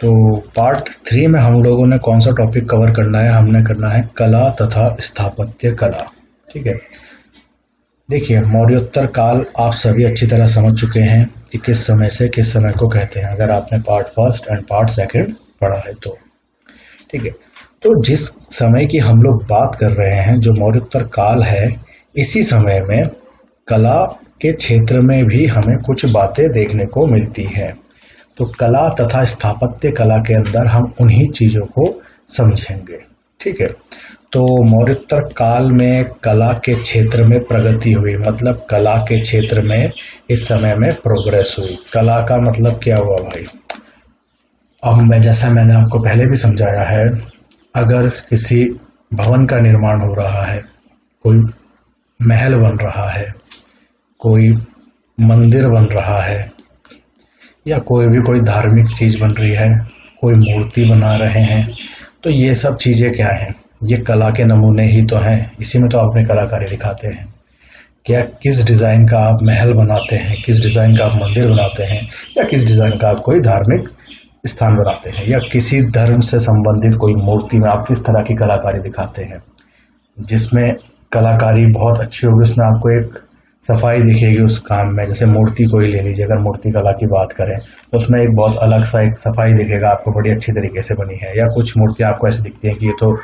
तो पार्ट 3 में हम लोगों ने कौन सा टॉपिक कवर करना है? हमने करना है कला तथा स्थापत्य कला। ठीक है, देखिए मौर्योत्तर काल आप सभी अच्छी तरह समझ चुके हैं कि किस समय से किस समय को कहते हैं, अगर आपने part first and part second पढ़ा है तो। ठीक है, तो जिस समय की हम लोग बात कर रहे हैं जो मौर्योत्तर काल है, इसी समय में कला के क्षेत्र में भी हमें कुछ बातें देखने को मिलती हैं। तो कला तथा स्थापत्य कला के अंदर हम उन्हीं चीज़ों को समझेंगे। ठीक है, तो मौर्योत्तर काल में कला के क्षेत्र में प्रगति हुई, मतलब कला के क्षेत्र में इस समय में प्रोग्रेस हुई। कला का मतलब क्या हुआ भाई? अब जैसा मैंने आपको पहले भी समझाया है, अगर किसी भवन का निर्माण हो रहा है, कोई महल बन रहा है, कोई मंदिर बन रहा है, या कोई धार्मिक चीज़ बन रही है, कोई मूर्ति बना रहे हैं, तो ये सब चीज़ें क्या हैं? ये कला के नमूने ही तो हैं। इसी में तो अपने कलाकारी दिखाते हैं। क्या किस डिज़ाइन का आप महल बनाते हैं, किस डिज़ाइन का आप मंदिर बनाते हैं, या किस डिज़ाइन का आप कोई धार्मिक स्थान बनाते हैं, या किसी धर्म से संबंधित कोई मूर्ति में आप किस तरह की कलाकारी दिखाते हैं, जिसमें कलाकारी बहुत अच्छी होगी, उसमें आपको एक सफाई दिखेगी उस काम में। जैसे मूर्ति को ही ले लीजिए, अगर मूर्ति कला की बात करें तो उसमें एक बहुत अलग सा एक सफाई दिखेगा आपको, बड़ी अच्छी तरीके से बनी है। या कुछ मूर्तियाँ आपको ऐसी दिखती हैं कि ये तो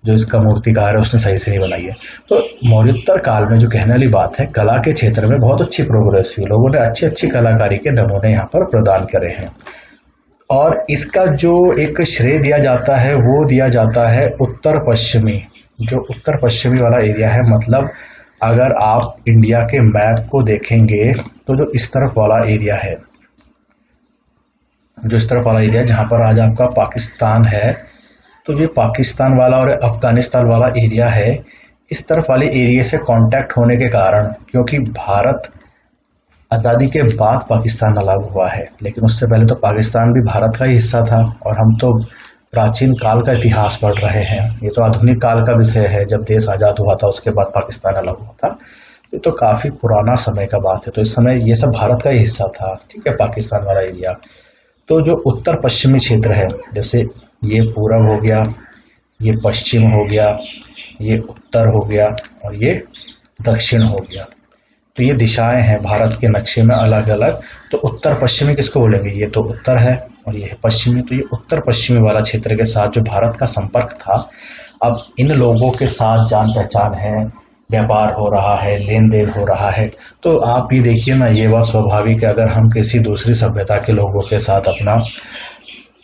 जो इसका मूर्तिकार है उसने सही से नहीं बनाई है। तो मौर्योत्तर काल में जो कहने वाली बात है, कला के क्षेत्र में बहुत अच्छी प्रोग्रेस हुई, लोगों ने अच्छी अच्छी कलाकारी के नमूने यहाँ पर प्रदान करे हैं। और इसका जो एक श्रेय दिया जाता है वो दिया जाता है उत्तर पश्चिमी, जो उत्तर पश्चिमी वाला एरिया है। मतलब अगर आप इंडिया के मैप को देखेंगे तो जो इस तरफ वाला एरिया है, जो इस तरफ वाला एरिया जहाँ पर आज आपका पाकिस्तान है, तो ये पाकिस्तान वाला और अफगानिस्तान वाला एरिया है, इस तरफ वाले एरिया से कांटेक्ट होने के कारण, क्योंकि भारत आज़ादी के बाद पाकिस्तान अलग हुआ है, लेकिन उससे पहले तो पाकिस्तान भी भारत का ही हिस्सा था। और हम तो प्राचीन काल का इतिहास पढ़ रहे हैं, ये तो आधुनिक काल का विषय है, जब देश आज़ाद हुआ था उसके बाद पाकिस्तान अलग हुआ था। ये तो काफ़ी पुराना समय का बात है, तो इस समय ये सब भारत का ही हिस्सा था। ठीक है, पाकिस्तान वाला एरिया। तो जो उत्तर पश्चिमी क्षेत्र है, जैसे ये पूरब हो गया, ये पश्चिम हो गया, ये उत्तर हो गया, और ये दक्षिण हो गया, तो ये दिशाएं हैं भारत के नक्शे में अलग अलग। तो उत्तर पश्चिमी किसको बोलेंगे? ये तो उत्तर है और ये है पश्चिमी, तो ये उत्तर पश्चिमी वाला क्षेत्र के साथ जो भारत का संपर्क था, अब इन लोगों के साथ जान पहचान है, व्यापार हो रहा है, लेन देन हो रहा है। तो आप ये देखिए ना, ये बात स्वाभाविक है, अगर हम किसी दूसरी सभ्यता के लोगों के साथ अपना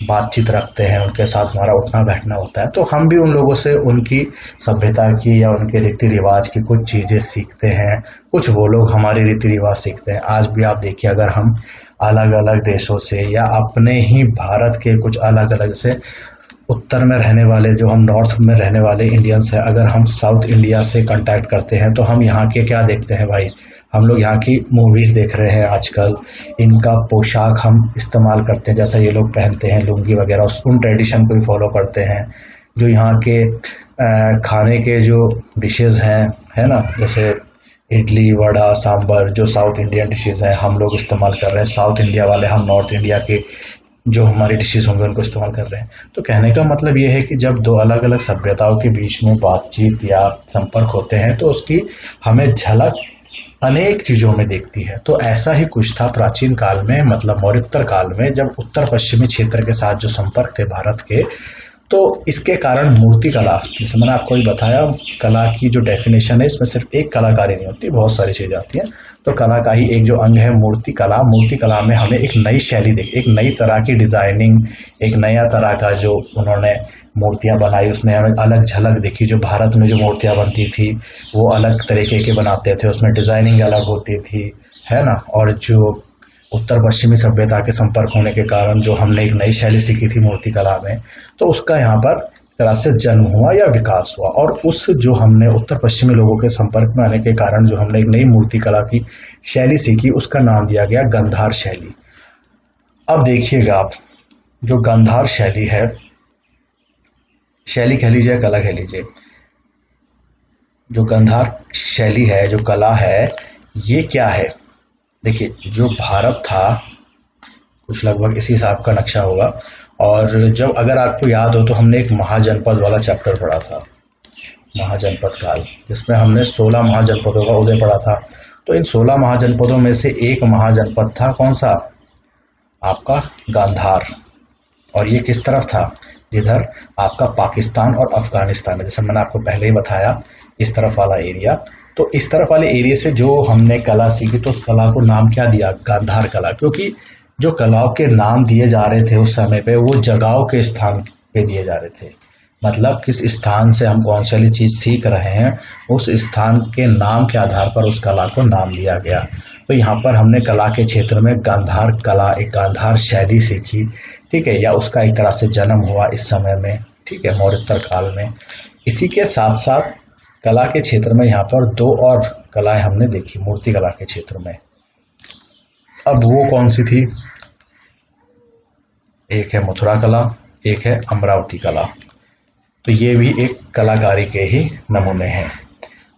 बातचीत रखते हैं, उनके साथ हमारा उठना बैठना होता है, तो हम भी उन लोगों से उनकी सभ्यता की या उनके रीति रिवाज की कुछ चीज़ें सीखते हैं, कुछ वो लोग हमारे रीति रिवाज सीखते हैं। आज भी आप देखिए, अगर हम अलग अलग देशों से या अपने ही भारत के कुछ अलग अलग, जैसे उत्तर में रहने वाले, जो हम नॉर्थ में रहने वाले इंडियंस हैं, अगर हम साउथ इंडिया से कांटेक्ट करते हैं तो हम यहाँ के क्या देखते हैं भाई? हम लोग यहाँ की मूवीज़ देख रहे हैं आजकल, इनका पोशाक हम इस्तेमाल करते हैं, जैसा ये लोग पहनते हैं लुंगी वगैरह, उन ट्रेडिशन को ही फॉलो करते हैं। जो यहाँ के खाने के जो डिशेज़ हैं, है ना, जैसे इडली वड़ा सांभर, जो साउथ इंडियन डिशेज़ हैं हम लोग इस्तेमाल कर रहे हैं। साउथ इंडिया वाले हम नॉर्थ इंडिया के जो हमारी डिशेज होंगे उनको इस्तेमाल कर रहे हैं। तो कहने का मतलब ये है कि जब दो अलग अलग सभ्यताओं के बीच में बातचीत या संपर्क होते हैं तो उसकी हमें झलक अनेक चीज़ों में दिखती है। तो ऐसा ही कुछ था प्राचीन काल में, मतलब मौर्योत्तर काल में, जब उत्तर पश्चिमी क्षेत्र के साथ जो संपर्क थे भारत के, तो इसके कारण मूर्ति कला, जैसे मैंने आपको भी बताया, कला की जो डेफिनेशन है, इसमें सिर्फ एक कलाकारी नहीं होती, बहुत सारी चीज़ें आती हैं। तो कला का ही एक जो अंग है मूर्ति कला। मूर्ति कला में हमें एक नई शैली दिखी, एक नई तरह की डिज़ाइनिंग, एक नया तरह का जो उन्होंने मूर्तियाँ बनाई, उसमें हमें अलग झलक दिखी। जो भारत में जो मूर्तियाँ बनती थी वो अलग तरीके के बनाते थे, उसमें डिज़ाइनिंग अलग होती थी, है ना। और जो उत्तर पश्चिमी सभ्यता के संपर्क होने के कारण जो हमने एक नई शैली सीखी थी मूर्ति कला में, तो उसका यहाँ पर तरह से जन्म हुआ या विकास हुआ। और उस जो हमने उत्तर पश्चिमी लोगों के संपर्क में आने के कारण जो हमने एक नई मूर्ति कला की शैली सीखी, उसका नाम दिया गया गांधार शैली। अब देखिएगा आप, जो गांधार शैली है, शैली कह लीजिए, कला कह लीजिए, जो गांधार शैली है, जो कला है, ये क्या है? देखिए, जो भारत था कुछ लगभग इसी हिसाब का नक्शा होगा, और जब अगर आपको याद हो तो हमने एक महाजनपद वाला चैप्टर पढ़ा था, महाजनपद काल, जिसमें हमने 16 महाजनपदों का उदय पढ़ा था। तो इन 16 महाजनपदों में से एक महाजनपद था कौन सा, आपका गांधार। और ये किस तरफ था, जिधर आपका पाकिस्तान और अफगानिस्तान है, जैसे मैंने आपको पहले ही बताया, इस तरफ वाला एरिया। तो इस तरफ वाले एरिया से जो हमने कला सीखी, तो उस कला को नाम क्या दिया, गांधार कला। क्योंकि जो कलाओं के नाम दिए जा रहे थे उस समय पे, वो जगहों के स्थान पे दिए जा रहे थे। मतलब किस स्थान से हम कौन सी वाली चीज़ सीख रहे हैं, उस स्थान के नाम के आधार पर उस कला को नाम दिया गया। तो यहाँ पर हमने कला के क्षेत्र में गांधार कला, एक गांधार शैली सीखी, ठीक है, या उसका एक तरह से जन्म हुआ इस समय में, ठीक है, मौर्योत्तर काल में। इसी के साथ साथ कला के क्षेत्र में यहाँ पर 2 और कलाएं हमने देखी मूर्ति कला के क्षेत्र में। अब वो कौन सी थी, एक है मथुरा कला, एक है अमरावती कला। तो ये भी एक कलाकारी के ही नमूने हैं,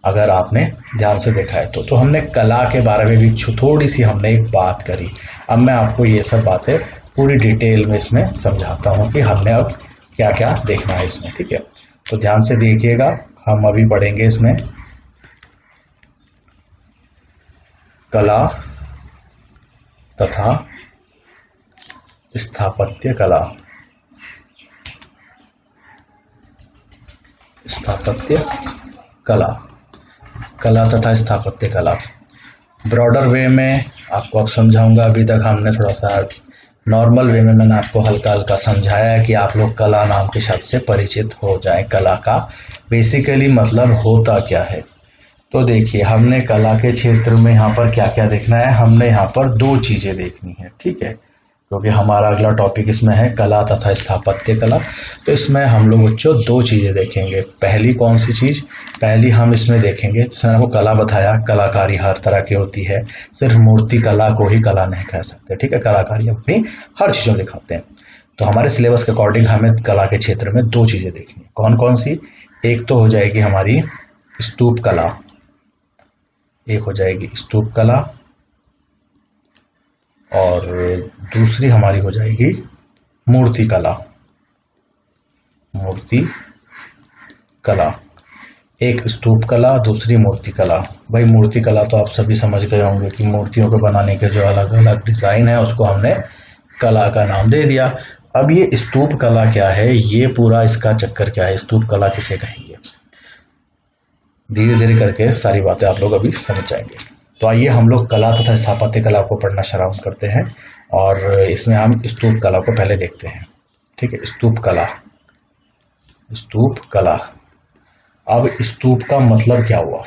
अगर आपने ध्यान से देखा है तो हमने कला के बारे में भी थोड़ी सी हमने एक बात करी। अब मैं आपको ये सब बातें पूरी डिटेल में इसमें समझाता हूँ कि हमने अब क्या क्या देखना है इसमें, ठीक है। तो ध्यान से देखिएगा, हम अभी पढ़ेंगे इसमें कला तथा स्थापत्य कला। स्थापत्य कला, कला तथा स्थापत्य कला ब्रॉडर वे में आपको अब समझाऊंगा। अभी तक हमने थोड़ा सा नॉर्मल वे में मैंने आपको हल्का हल्का समझाया है कि आप लोग कला नाम के शब्द से परिचित हो जाएं, कला का बेसिकली मतलब होता क्या है। तो देखिए, हमने कला के क्षेत्र में यहाँ पर क्या क्या देखना है, हमने यहाँ पर 2 चीजें देखनी है, ठीक है, क्योंकि हमारा अगला टॉपिक इसमें है कला तथा स्थापत्य कला। तो इसमें हम लोग बच्चों 2 चीजें देखेंगे। पहली कौन सी चीज, पहली हम इसमें देखेंगे, जैसे मैंने आपको कला बताया, कलाकारी हर तरह की होती है, सिर्फ मूर्ति कला को ही कला नहीं कह सकते, ठीक है, कलाकारी अपनी हर चीजों में दिखाते हैं। तो हमारे सिलेबस के अकॉर्डिंग हमें कला के क्षेत्र में 2 चीजें देखनी, कौन कौन सी, एक तो हो जाएगी हमारी स्तूप कला, एक हो जाएगी स्तूप कला, और दूसरी हमारी हो जाएगी मूर्ति कला। मूर्ति कला, एक स्तूप कला, दूसरी मूर्ति कला। भाई मूर्ति कला तो आप सभी समझ गए होंगे कि मूर्तियों को बनाने के जो अलग अलग डिजाइन है उसको हमने कला का नाम दे दिया। अब ये स्तूप कला क्या है, ये पूरा इसका चक्कर क्या है, स्तूप कला किसे कहेंगे, धीरे धीरे करके सारी बातें आप लोग अभी समझ जाएंगे। तो आइए हम लोग कला तथा स्थापत्य कला को पढ़ना शुरू करते हैं, और इसमें हम स्तूप कला को पहले देखते हैं, ठीक है। स्तूप कला, स्तूप कला। अब स्तूप का मतलब क्या हुआ,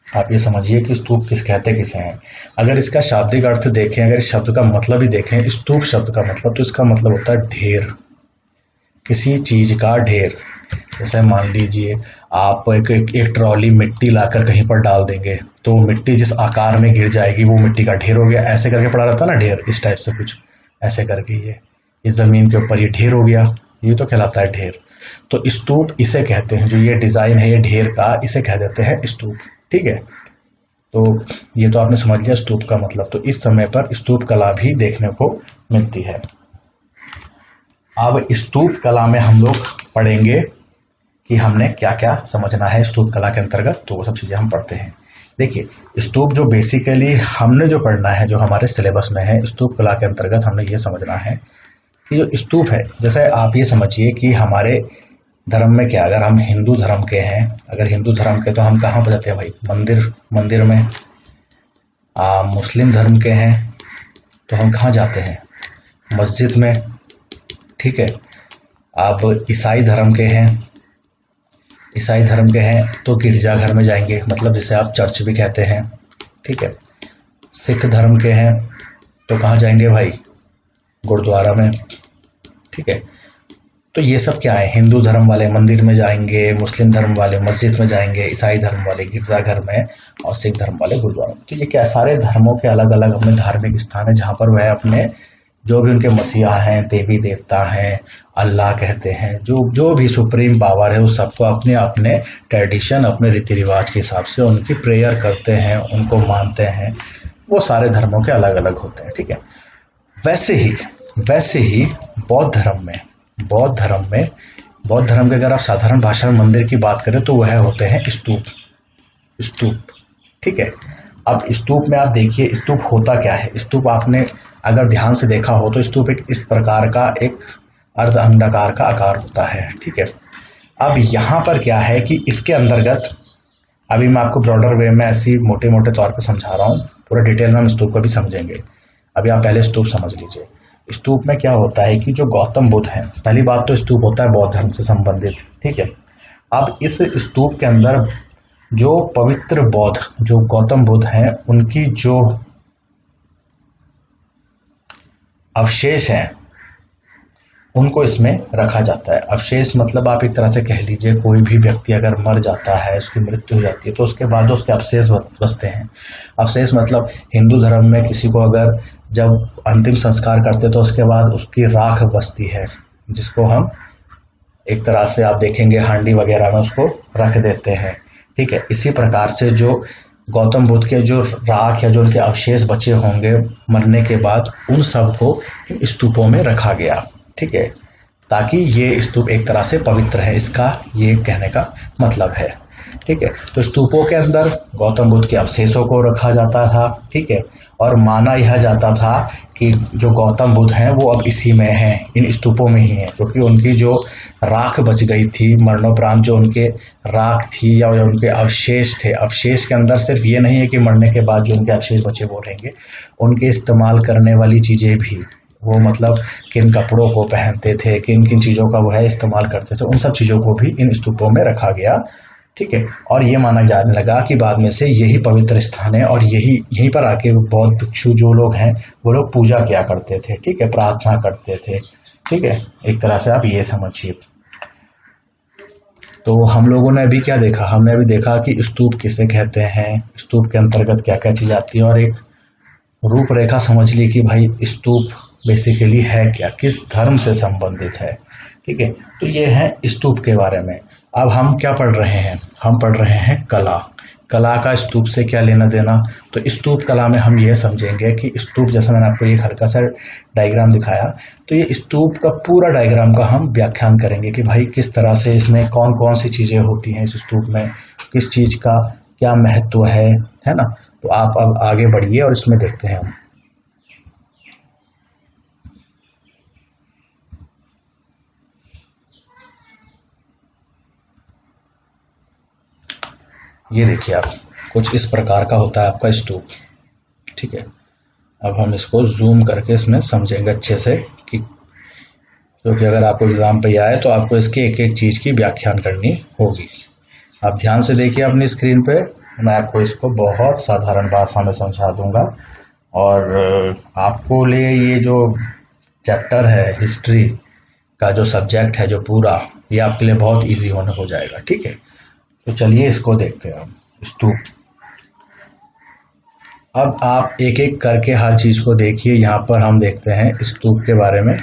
आप ये समझिए कि स्तूप किसे हैं। अगर इसका शाब्दिक अर्थ देखें, अगर इस शब्द का मतलब ही देखें, स्तूप शब्द का मतलब, तो इसका मतलब होता है ढेर, किसी चीज का ढेर। जैसे मान लीजिए आप एक ट्रॉली मिट्टी लाकर कहीं पर डाल देंगे, तो मिट्टी जिस आकार में गिर जाएगी वो मिट्टी का ढेर हो गया, ऐसे करके पड़ा रहता है ना ढेर, इस टाइप से कुछ ऐसे करके ये जमीन के ऊपर ये ढेर हो गया, ये तो कहलाता है ढेर। तो स्तूप इसे कहते हैं, जो ये डिजाइन है ये ढेर का, इसे कह देते हैं स्तूप, ठीक है। तो ये तो आपने समझ लिया स्तूप का मतलब। तो इस समय पर स्तूप कला भी देखने को मिलती है। अब स्तूप कला में हम लोग पढ़ेंगे कि हमने क्या क्या समझना है स्तूप कला के अंतर्गत, तो वो सब चीजें हम पढ़ते हैं। देखिए, स्तूप जो बेसिकली हमने जो पढ़ना है, जो हमारे सिलेबस में है, स्तूप कला के अंतर्गत हमने ये समझना है कि जो स्तूप है, जैसे आप ये समझिए कि हमारे धर्म में क्या, अगर हम हिंदू धर्म के हैं, अगर हिंदू धर्म के तो हम कहाँ पर जाते हैं भाई, मंदिर में। मुस्लिम धर्म के हैं तो हम कहाँ जाते हैं, मस्जिद में, ठीक है। आप ईसाई धर्म के हैं, तो गिरजाघर में जाएंगे, मतलब जिसे आप चर्च भी कहते हैं, ठीक है। सिख धर्म के हैं तो कहाँ जाएंगे भाई, गुरुद्वारा में, ठीक है। तो ये सब क्या है, हिंदू धर्म वाले मंदिर में जाएंगे, मुस्लिम धर्म वाले मस्जिद में जाएंगे, ईसाई धर्म वाले गिरजाघर में, और सिख धर्म वाले गुरुद्वारा में। तो ये क्या, सारे धर्मों के अलग अलग अपने धार्मिक स्थान है, जहाँ पर वह अपने जो भी उनके मसीहा हैं, देवी देवता हैं, अल्लाह कहते हैं, जो भी सुप्रीम पावर है, उस सबको अपने अपने ट्रेडिशन, अपने रीति रिवाज के हिसाब से उनकी प्रेयर करते हैं, उनको मानते हैं। वो सारे धर्मों के अलग अलग होते हैं, ठीक है। वैसे ही बौद्ध धर्म में बौद्ध धर्म के अगर आप साधारण भाषा में मंदिर की बात करें तो वह होते हैं स्तूप। ठीक है। अब स्तूप में आप देखिए स्तूप होता क्या है। स्तूप आपने अगर ध्यान से देखा हो तो स्तूप एक इस प्रकार का एक अर्ध अंडाकार का आकार होता है। ठीक है। अब यहाँ पर क्या है कि इसके अंतर्गत अभी मैं आपको ब्रॉडर वे में ऐसी मोटे मोटे तौर पर समझा रहा हूँ, पूरा डिटेल में हम स्तूप को भी समझेंगे। अभी आप पहले स्तूप समझ लीजिए। स्तूप में क्या होता है कि जो गौतम बुद्ध हैं, पहली बात तो स्तूप होता है बौद्ध धर्म से संबंधित। ठीक है। अब इस स्तूप के अंदर जो पवित्र बौद्ध जो गौतम बुद्ध हैं उनकी जो अवशेष हैं उनको इसमें रखा जाता है। अवशेष मतलब आप एक तरह से कह लीजिए कोई भी व्यक्ति अगर मर जाता है, उसकी मृत्यु हो जाती है तो उसके बाद उसके अवशेष बचते हैं। अवशेष मतलब हिंदू धर्म में किसी को अगर जब अंतिम संस्कार करते तो उसके बाद उसकी राख बचती है, जिसको हम एक तरह से आप देखेंगे हांडी वगैरह में उसको रख देते हैं। ठीक है। इसी प्रकार से जो गौतम बुद्ध के जो राख या जो उनके अवशेष बचे होंगे मरने के बाद, उन सब को स्तूपों में रखा गया। ठीक है। ताकि ये स्तूप एक तरह से पवित्र है, इसका ये कहने का मतलब है। ठीक है। तो स्तूपों के अंदर गौतम बुद्ध के अवशेषों को रखा जाता था। ठीक है। और माना यह जाता था कि जो गौतम बुद्ध हैं वो अब इसी में हैं, इन स्तूपों में ही हैं, क्योंकि उनकी जो राख बच गई थी मरणोपरांत, जो उनके राख थी या जो उनके अवशेष थे, अवशेष के अंदर सिर्फ ये नहीं है कि मरने के बाद जो उनके अवशेष बचे वो रहेंगे, उनके इस्तेमाल करने वाली चीज़ें भी, वो मतलब किन कपड़ों को पहनते थे, किन किन चीज़ों का वो है इस्तेमाल करते थे, उन सब चीज़ों को भी इन स्तूपों में रखा गया। ठीक है। और ये माना जाने लगा कि बाद में से यही पवित्र स्थान है और यहीं पर आके बौद्ध भिक्षु जो लोग हैं वो लोग पूजा किया करते थे। ठीक है। प्रार्थना करते थे। ठीक है। एक तरह से आप ये समझिए। तो हम लोगों ने अभी क्या देखा, हमने अभी देखा कि स्तूप किसे कहते हैं, स्तूप के अंतर्गत क्या क्या चीज़ आती है, और एक रूपरेखा समझ ली कि भाई स्तूप बेसिकली है क्या, किस धर्म से संबंधित है। ठीक है। तो ये है स्तूप के बारे में। अब हम क्या पढ़ रहे हैं, हम पढ़ रहे हैं कला का स्तूप से क्या लेना देना। तो स्तूप कला में हम ये समझेंगे कि स्तूप, जैसा मैंने आपको एक हल्का सा डायग्राम दिखाया, तो ये स्तूप का पूरा डायग्राम का हम व्याख्यान करेंगे कि भाई किस तरह से इसमें कौन कौन सी चीज़ें होती हैं इस स्तूप में, किस चीज़ का क्या महत्व है ना। तो आप अब आगे बढ़िए और इसमें देखते हैं हम। ये देखिए आप, कुछ इस प्रकार का होता है आपका स्तूप। ठीक है। अब हम इसको जूम करके इसमें समझेंगे अच्छे से, कि क्योंकि अगर आपको एग्जाम पे आए तो आपको इसकी एक एक चीज़ की व्याख्यान करनी होगी। आप ध्यान से देखिए अपनी स्क्रीन पे, मैं आपको इसको बहुत साधारण भाषा में समझा दूंगा। और आपको लिए ये जो चैप्टर है हिस्ट्री का जो सब्जेक्ट है जो पूरा, ये आपके लिए बहुत इजी होने हो जाएगा। ठीक है। तो चलिए इसको देखते हैं हम। स्तूप, अब आप एक एक करके हर चीज़ को देखिए। यहाँ पर हम देखते हैं स्तूप के बारे में।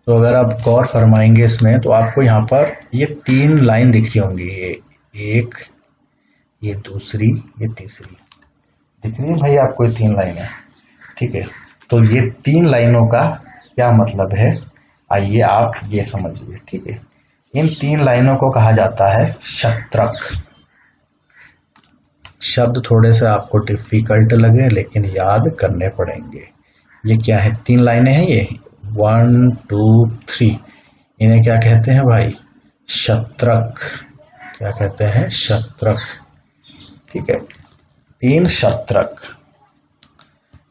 तो अगर आप गौर फरमाएंगे इसमें तो आपको यहाँ पर ये 3 लाइन दिख रही होंगी, ये एक, ये दूसरी, ये तीसरी, दिख रही है भाई आपको ये 3 लाइनें। ठीक है। तो ये 3 लाइनों का क्या मतलब है, आइए आप ये समझिए। ठीक है। इन 3 लाइनों को कहा जाता है शत्रक। शब्द थोड़े से आपको डिफिकल्ट लगे लेकिन याद करने पड़ेंगे। ये क्या है, 3 लाइनें हैं ये, 1 2 3, इन्हें क्या कहते हैं भाई, शत्रक। क्या कहते हैं, शत्रक। ठीक है। 3 शत्रक।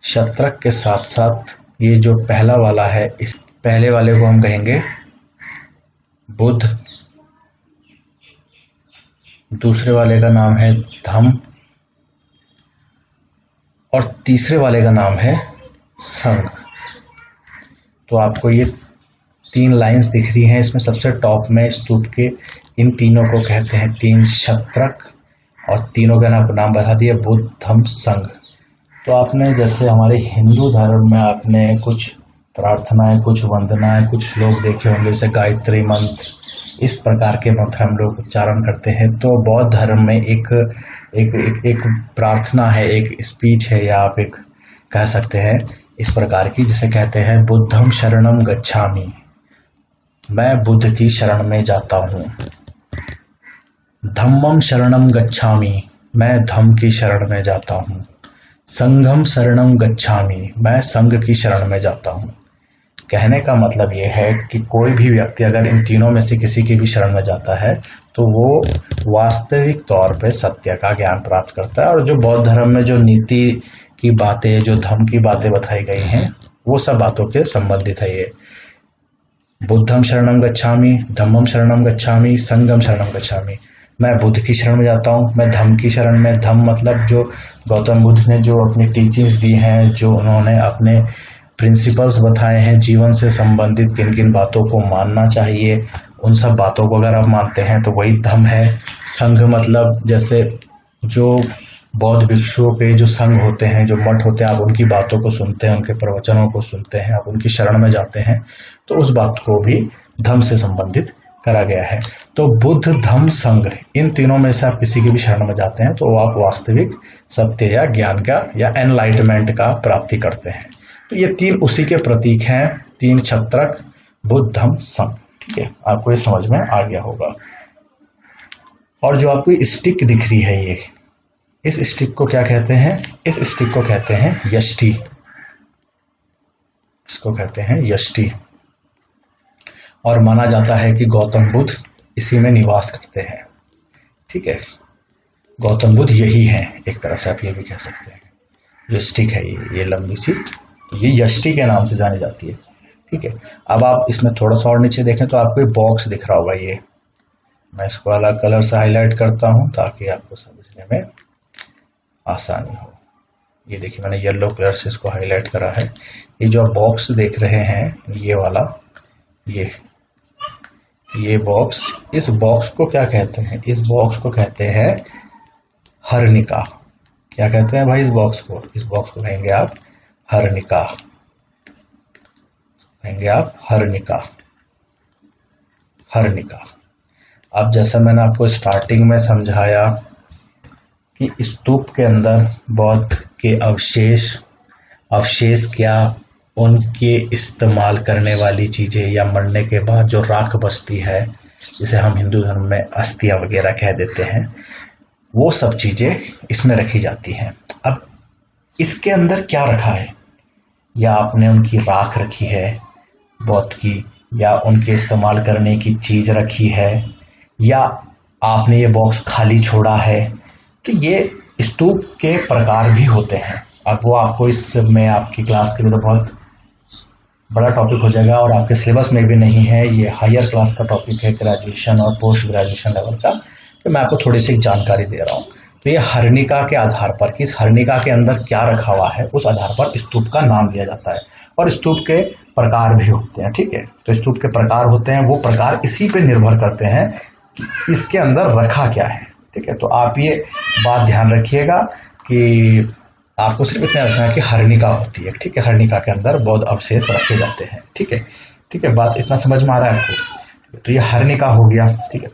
शत्रक के साथ साथ ये जो पहला वाला है, इस पहले वाले को हम कहेंगे बुद्ध, दूसरे वाले का नाम है धम्म, और तीसरे वाले का नाम है संघ। तो आपको ये 3 लाइंस दिख रही हैं। इसमें सबसे टॉप में स्तूप के इन तीनों को कहते हैं 3 शत्रक, और तीनों का नाम बता दिया बुद्ध, धम्म, संघ। तो आपने जैसे हमारे हिंदू धर्म में आपने कुछ प्रार्थनाएं, कुछ वंदनाएं, कुछ श्लोक देखे होंगे, जैसे गायत्री मंत्र, इस प्रकार के मंत्र हम लोग उच्चारण करते हैं। तो बौद्ध धर्म में एक प्रार्थना है, एक स्पीच है, या आप एक कह सकते हैं इस प्रकार की, जिसे कहते हैं बुद्धम शरणम गच्छामि, मैं बुद्ध की शरण में जाता हूँ। धम्मम शरणम गच्छामि, मैं धम्म की शरण में जाता हूँ। संघम शरणम गच्छामि, मैं संघ की शरण में जाता हूँ। कहने का मतलब ये है कि कोई भी व्यक्ति अगर इन तीनों में से किसी की भी शरण में जाता है तो वो वास्तविक तौर पे सत्य का ज्ञान प्राप्त करता है। और जो बौद्ध धर्म में जो नीति की बातें, जो धर्म की बातें बताई गई हैं, वो सब बातों के संबंधित है ये। बुद्धम शरणम गच्छामि, धम्मम शरणम गच्छामि, संघम शरणम गच्छामि। मैं बुद्ध की शरण में जाता हूँ, मैं धम्म की शरण में। धम्म मतलब जो गौतम बुद्ध ने जो अपनी टीचिंग्स दी हैं, जो उन्होंने अपने प्रिंसिपल्स बताए हैं जीवन से संबंधित, किन किन बातों को मानना चाहिए, उन सब बातों को अगर आप मानते हैं तो वही धम्म है। संघ मतलब जैसे जो बौद्ध भिक्षुओं के जो संघ होते हैं, जो मठ होते हैं, आप उनकी बातों को सुनते हैं, उनके प्रवचनों को सुनते हैं, आप उनकी शरण में जाते हैं, तो उस बात को भी धम्म से संबंधित करा गया है। तो बुद्ध, धम्म, संघ, इन तीनों में से आप किसी की भी शरण में जाते हैं तो आप वास्तविक सत्य या ज्ञान का या एनलाइटमेंट का प्राप्ति करते हैं। तो ये तीन उसी के प्रतीक हैं, तीन छत्रक, बुद्ध, धम्म, संघ। ठीक है, आपको ये समझ में आ गया होगा। और जो आपको स्टिक दिख रही है, ये इस स्टिक को क्या कहते हैं? इस स्टिक को कहते हैं यष्टि। इसको कहते हैं यष्टि। और माना जाता है कि गौतम बुद्ध इसी में निवास करते हैं। ठीक है, गौतम बुद्ध यही हैं, एक तरह से आप ये भी कह सकते हैं। जो स्टिक है ये लंबी सी, ये यष्टि के नाम से जानी जाती है। ठीक है, अब आप इसमें थोड़ा सा और नीचे देखें तो आपको एक बॉक्स दिख रहा होगा। ये मैं इसको अलग कलर से हाईलाइट करता हूं ताकि आपको समझने में आसानी हो। ये देखिए, मैंने येलो कलर से इसको हाईलाइट करा है। ये जो आप बॉक्स देख रहे हैं, ये वाला, ये बॉक्स, इस बॉक्स को क्या कहते हैं? इस बॉक्स को कहते हैं हरनिका। क्या कहते हैं भाई इस बॉक्स को? इस बॉक्स को कहेंगे आप हरनिका, कहेंगे आप हरनिका, हरनिका। अब जैसा मैंने आपको स्टार्टिंग में समझाया कि स्तूप के अंदर बौद्ध के अवशेष क्या, उनके इस्तेमाल करने वाली चीजें, या मरने के बाद जो राख बचती है, जिसे हम हिंदू धर्म में अस्थियां वगैरह कह देते हैं, वो सब चीजें इसमें रखी जाती हैं। अब इसके अंदर क्या रखा है? या आपने उनकी राख रखी है बौद्ध की, या उनके इस्तेमाल करने की चीज रखी है, या आपने ये बॉक्स खाली छोड़ा है, तो ये स्तूप के प्रकार भी होते हैं। अब वो आपको इसमें आपकी क्लास के लिए तो बहुत बड़ा टॉपिक हो जाएगा और आपके सिलेबस में भी नहीं है। ये हायर क्लास का टॉपिक है, ग्रेजुएशन और पोस्ट ग्रेजुएशन लेवल का, तो मैं आपको थोड़ी सी जानकारी दे रहा हूँ। तो ये हरनिका के आधार पर, कि इस हरनिका के अंदर क्या रखा हुआ है, उस आधार पर स्तूप का नाम दिया जाता है। और स्तूप के प्रकार भी होते हैं। ठीक है, तो स्तूप के प्रकार होते हैं, वो प्रकार इसी पे निर्भर करते हैं कि इसके अंदर रखा क्या है। ठीक है, तो आप ये बात ध्यान रखिएगा कि आपको सिर्फ इतना रखना है कि हरनिका होती है। ठीक है, हरनिका के अंदर बौद्ध अवशेष रखे जाते हैं। ठीक है, ठीक है, बात इतना समझ में आ रहा है आपको? तो ये हरनिका हो गया। ठीक है,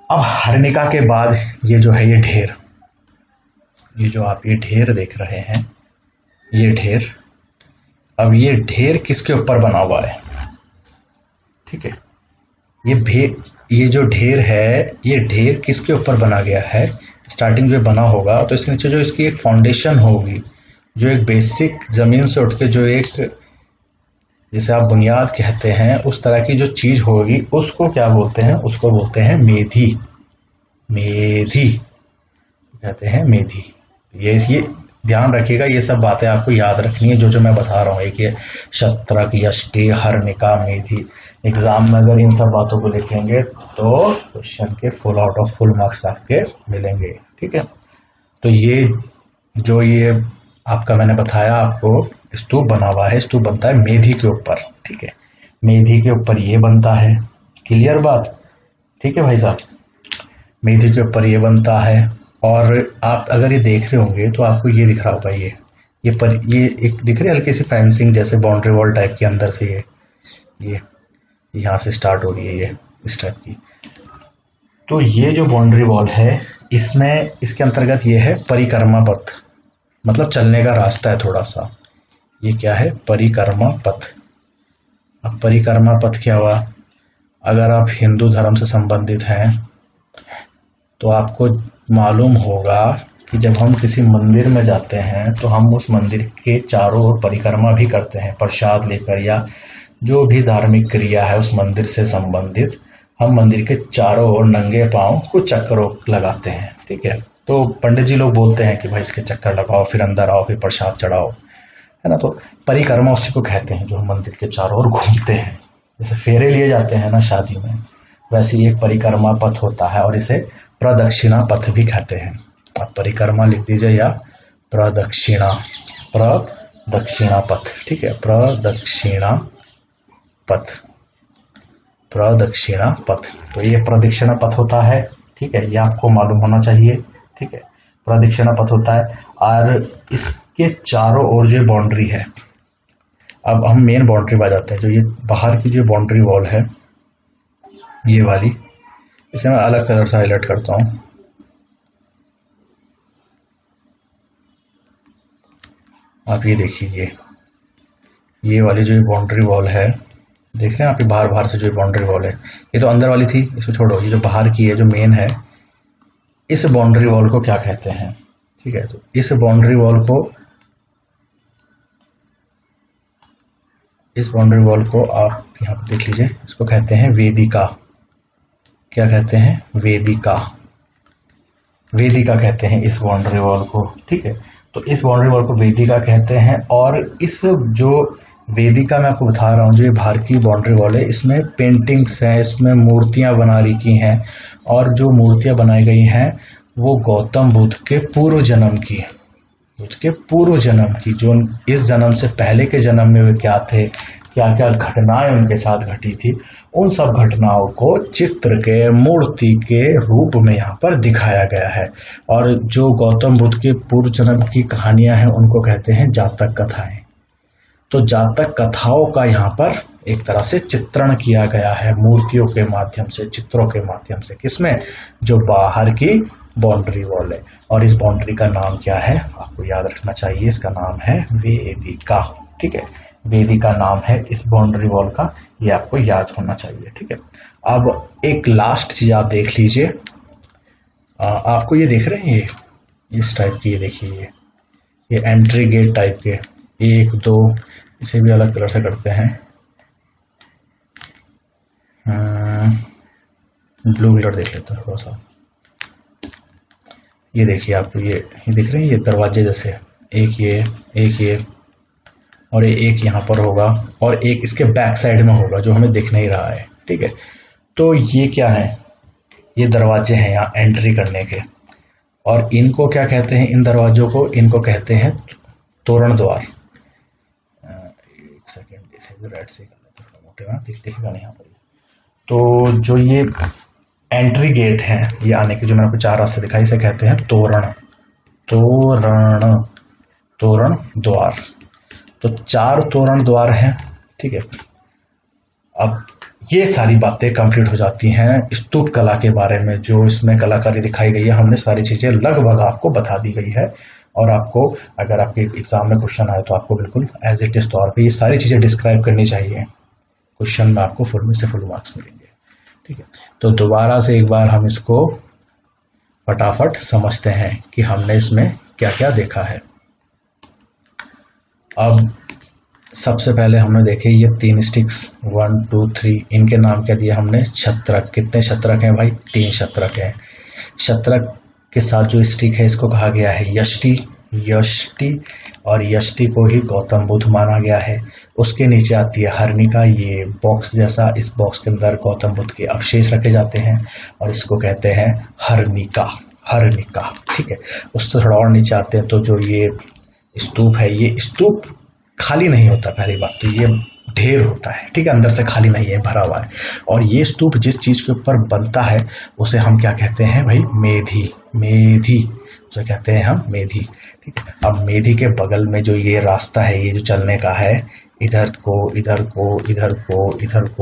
अब हरनिका के बाद ये जो है, ये ढेर, ये जो आप ये ढेर देख रहे हैं, ये ढेर, अब ये ढेर किसके ऊपर बना हुआ है? ठीक है, ये जो ढेर है, ये ढेर किसके ऊपर बना गया है? स्टार्टिंग में बना होगा तो इसके नीचे जो इसकी एक फाउंडेशन होगी, जो एक बेसिक जमीन से उठ के जो एक, जिसे आप बुनियाद कहते हैं, उस तरह की जो चीज होगी, उसको क्या बोलते हैं? उसको बोलते हैं मेधी। मेधी कहते हैं, मेधी। ये ध्यान रखिएगा, ये सब बातें आपको याद रखनी है जो मैं बता रहा हूँ। एक ये शत्रक, यष्टि, हरनिका, मेधी। एग्जाम में अगर इन सब बातों को लिखेंगे तो क्वेश्चन के full out of full marks आपके मिलेंगे। ठीक है, तो ये जो ये आपका मैंने बताया आपको, स्तूप बना हुआ है, स्तूप बनता है मेधी के ऊपर। ठीक है, मेधी के ऊपर ये बनता है। क्लियर बात? ठीक है भाई साहब, मेधी के ऊपर ये बनता है। और आप अगर ये देख रहे होंगे तो आपको ये दिख रहा होगा, ये एक दिख रही है हल्की सी फेंसिंग जैसे बाउंड्री वॉल टाइप के अंदर से ये यहाँ से स्टार्ट हो रही है, ये इस टाइप की। तो ये जो बाउंड्री वॉल है, इसमें इसके अंतर्गत ये है परिक्रमा पथ, मतलब चलने का रास्ता है थोड़ा सा। ये क्या है? परिक्रमा पथ। अब परिक्रमा पथ क्या हुआ? अगर आप हिंदू धर्म से संबंधित हैं तो आपको मालूम होगा कि जब हम किसी मंदिर में जाते हैं तो हम उस मंदिर के चारों ओर परिक्रमा भी करते हैं प्रसाद लेकर, या जो भी धार्मिक क्रिया है उस मंदिर से संबंधित हम मंदिर के चारों ओर नंगे पांव कुछ चक्करों लगाते हैं। ठीक है, तो पंडित जी लोग बोलते हैं कि भाई इसके चक्कर लगाओ, फिर अंदर आओ, फिर प्रसाद चढ़ाओ, है ना। तो परिक्रमा उसी को कहते हैं जो हम मंदिर के चारों ओर घूमते हैं। जैसे फेरे लिए जाते हैं ना शादी में, वैसे ही एक परिक्रमा पथ होता है और इसे प्रदक्षिणा पथ भी कहते हैं। आप परिक्रमा लिख दीजिए या प्रदक्षिणा पथ। ठीक है, प्रदक्षिणा पथ। तो ये प्रदक्षिणा पथ होता है। ठीक है, ये आपको मालूम होना चाहिए। ठीक है, प्रदक्षिणा पथ होता है और इसके चारों ओर जो बाउंड्री है, अब हम मेन बाउंड्री पर जाते हैं। जो ये बाहर की जो बाउंड्री वॉल है ये वाली, इसे मैं अलग कलर से हाईलाइट करता हूँ। आप ये देखिए, ये वाली जो बाउंड्री वॉल है, देख रहे हैं आप, बाहर से जो बाउंड्री वॉल है, ये तो अंदर वाली थी, इसको छोड़ो। ये जो बाहर की है जो मेन है, इस बाउंड्री वॉल को क्या कहते हैं? ठीक है, तो इस बाउंड्री वॉल को आप यहाँ पर देख लीजिए, इसको कहते हैं वेदिका। क्या कहते हैं? वेदिका कहते हैं इस बाउंड्री वॉल को। ठीक है, तो इस बाउंड्री वॉल को वेदिका कहते हैं। और इस जो वेदिका मैं आपको बता रहा हूँ, जो ये बाहर की बाउंड्री वॉल है, इसमें पेंटिंग्स हैं, इसमें मूर्तियां बना रखी हैं, और जो मूर्तियां बनाई गई हैं वो गौतम बुद्ध के पूर्व जन्म की, जो इस जन्म से पहले के जन्म में वे क्या थे, क्या क्या घटनाएं उनके साथ घटी थी, उन सब घटनाओं को चित्र के, मूर्ति के रूप में यहाँ पर दिखाया गया है। और जो गौतम बुद्ध के पूर्व जन्म की कहानियां हैं उनको कहते हैं जातक कथाएं। तो जातक कथाओं का यहाँ पर एक तरह से चित्रण किया गया है मूर्तियों के माध्यम से, चित्रों के माध्यम से। किसमें? जो बाहर की बाउंड्री वॉल है। और इस बाउंड्री का नाम क्या है आपको याद रखना चाहिए, इसका नाम है वेदिका। ठीक है, वेदिका नाम है इस बाउंड्री वॉल का, ये आपको याद होना चाहिए। ठीक है, अब एक लास्ट चीज आप देख लीजिए, आपको ये देख रहे हैं, ये इस टाइप की, ये देखिए, ये एंट्री गेट टाइप के, 1 2, इसे भी अलग कलर से करते हैं, ब्लू कलर देख लेते हैं थोड़ा सा। ये देखिए आपको, ये दिख रहे हैं, ये दरवाजे जैसे, एक ये और एक यहाँ पर होगा, और एक इसके बैक साइड में होगा जो हमें दिख नहीं रहा है। ठीक है, तो ये क्या है? ये दरवाजे हैं यहाँ एंट्री करने के, और इनको क्या कहते हैं? इन दरवाजों को इनको कहते हैं तोरण द्वार। एक सेकेंड, इसे भी राइट से कर लेते हैं, मोटे में दिखेगा नहीं यहाँ पर। तो जो ये एंट्री गेट है, ये आने के जो मैंने आपको 4 रास्ते दिखाई, इसे कहते हैं तोरण द्वार। तो 4 तोरण द्वार हैं। ठीक है, अब ये सारी बातें कंप्लीट हो जाती हैं स्तूप कला के बारे में। जो इसमें कलाकारी दिखाई गई है, हमने सारी चीजें लगभग आपको बता दी गई है। और आपको अगर आपके एग्जाम में क्वेश्चन आए तो आपको बिल्कुल एज इट इज तौर पे ये सारी चीजें डिस्क्राइब करनी चाहिए। क्वेश्चन में आपको फुल में से फुल मार्क्स मिलेंगे। ठीक है, तो दोबारा से एक बार हम इसको फटाफट समझते हैं कि हमने इसमें क्या क्या देखा है। अब सबसे पहले हमने देखे ये 3 स्टिक्स, 1 2 3, इनके नाम क्या दिए हमने? छत्रक। कितने छत्रक हैं भाई? 3 छत्रक हैं। छत्रक के साथ जो स्टिक है इसको कहा गया है यष्टि, और यष्टि को ही गौतम बुद्ध माना गया है। उसके नीचे आती है हर्निका, ये बॉक्स जैसा, इस बॉक्स के अंदर गौतम बुद्ध के अवशेष रखे जाते हैं और इसको कहते हैं हर्निका। ठीक है, उससे थोड़ा और नीचे आते हैं तो जो ये स्तूप है, ये स्तूप खाली नहीं होता, पहली बात तो ये ढेर होता है। ठीक है, अंदर से खाली नहीं है, भरा हुआ है। और ये स्तूप जिस चीज के ऊपर बनता है उसे हम क्या कहते हैं भाई? मेधी, उसे कहते हैं हम मेधी। ठीक है, अब मेधी के बगल में जो ये रास्ता है, ये जो चलने का है, इधर को,